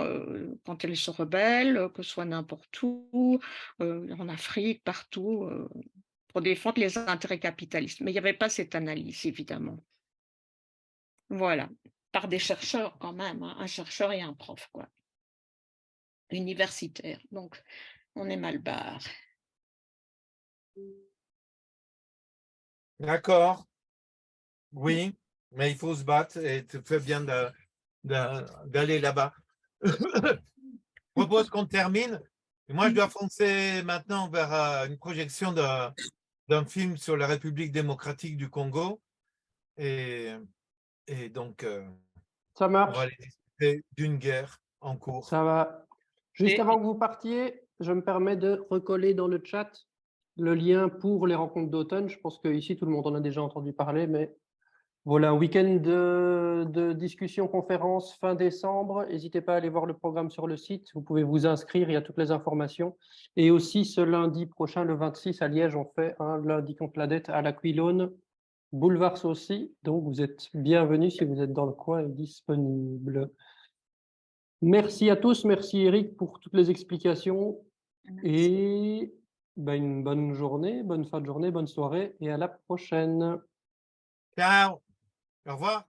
Speaker 5: quand elles se rebellent, que ce soit n'importe où, en Afrique, partout, pour défendre les intérêts capitalistes. Mais il n'y avait pas cette analyse, évidemment. Voilà, par des chercheurs quand même, hein, un chercheur et un prof, quoi, universitaire. Donc on est mal barre.
Speaker 2: D'accord, oui, mais il faut se battre et tu fais bien d'aller là-bas. Je propose qu'on termine. Et moi, je dois foncer maintenant vers une projection d'un film sur la République démocratique du Congo. Et donc,
Speaker 1: Ça
Speaker 2: on va
Speaker 1: marche,
Speaker 2: aller discuter d'une guerre en cours.
Speaker 1: ça va. Juste
Speaker 5: Et-
Speaker 1: avant que vous partiez, je me permets de recoller dans le chat le lien pour les rencontres d'automne. Je pense qu'ici, tout le monde en a déjà entendu parler, mais voilà, un week-end de discussion, conférence fin décembre. N'hésitez pas à aller voir le programme sur le site. Vous pouvez vous inscrire, il y a toutes les informations. Et aussi, ce lundi prochain, le 26 à Liège, on fait un lundi contre la dette à l'Aquilone, boulevard Saucy. Donc, vous êtes bienvenus si vous êtes dans le coin et disponible. Merci à tous. Merci Eric pour toutes les explications. Et ben, une bonne journée, bonne fin de journée, bonne soirée et à la prochaine.
Speaker 2: Ciao, au revoir.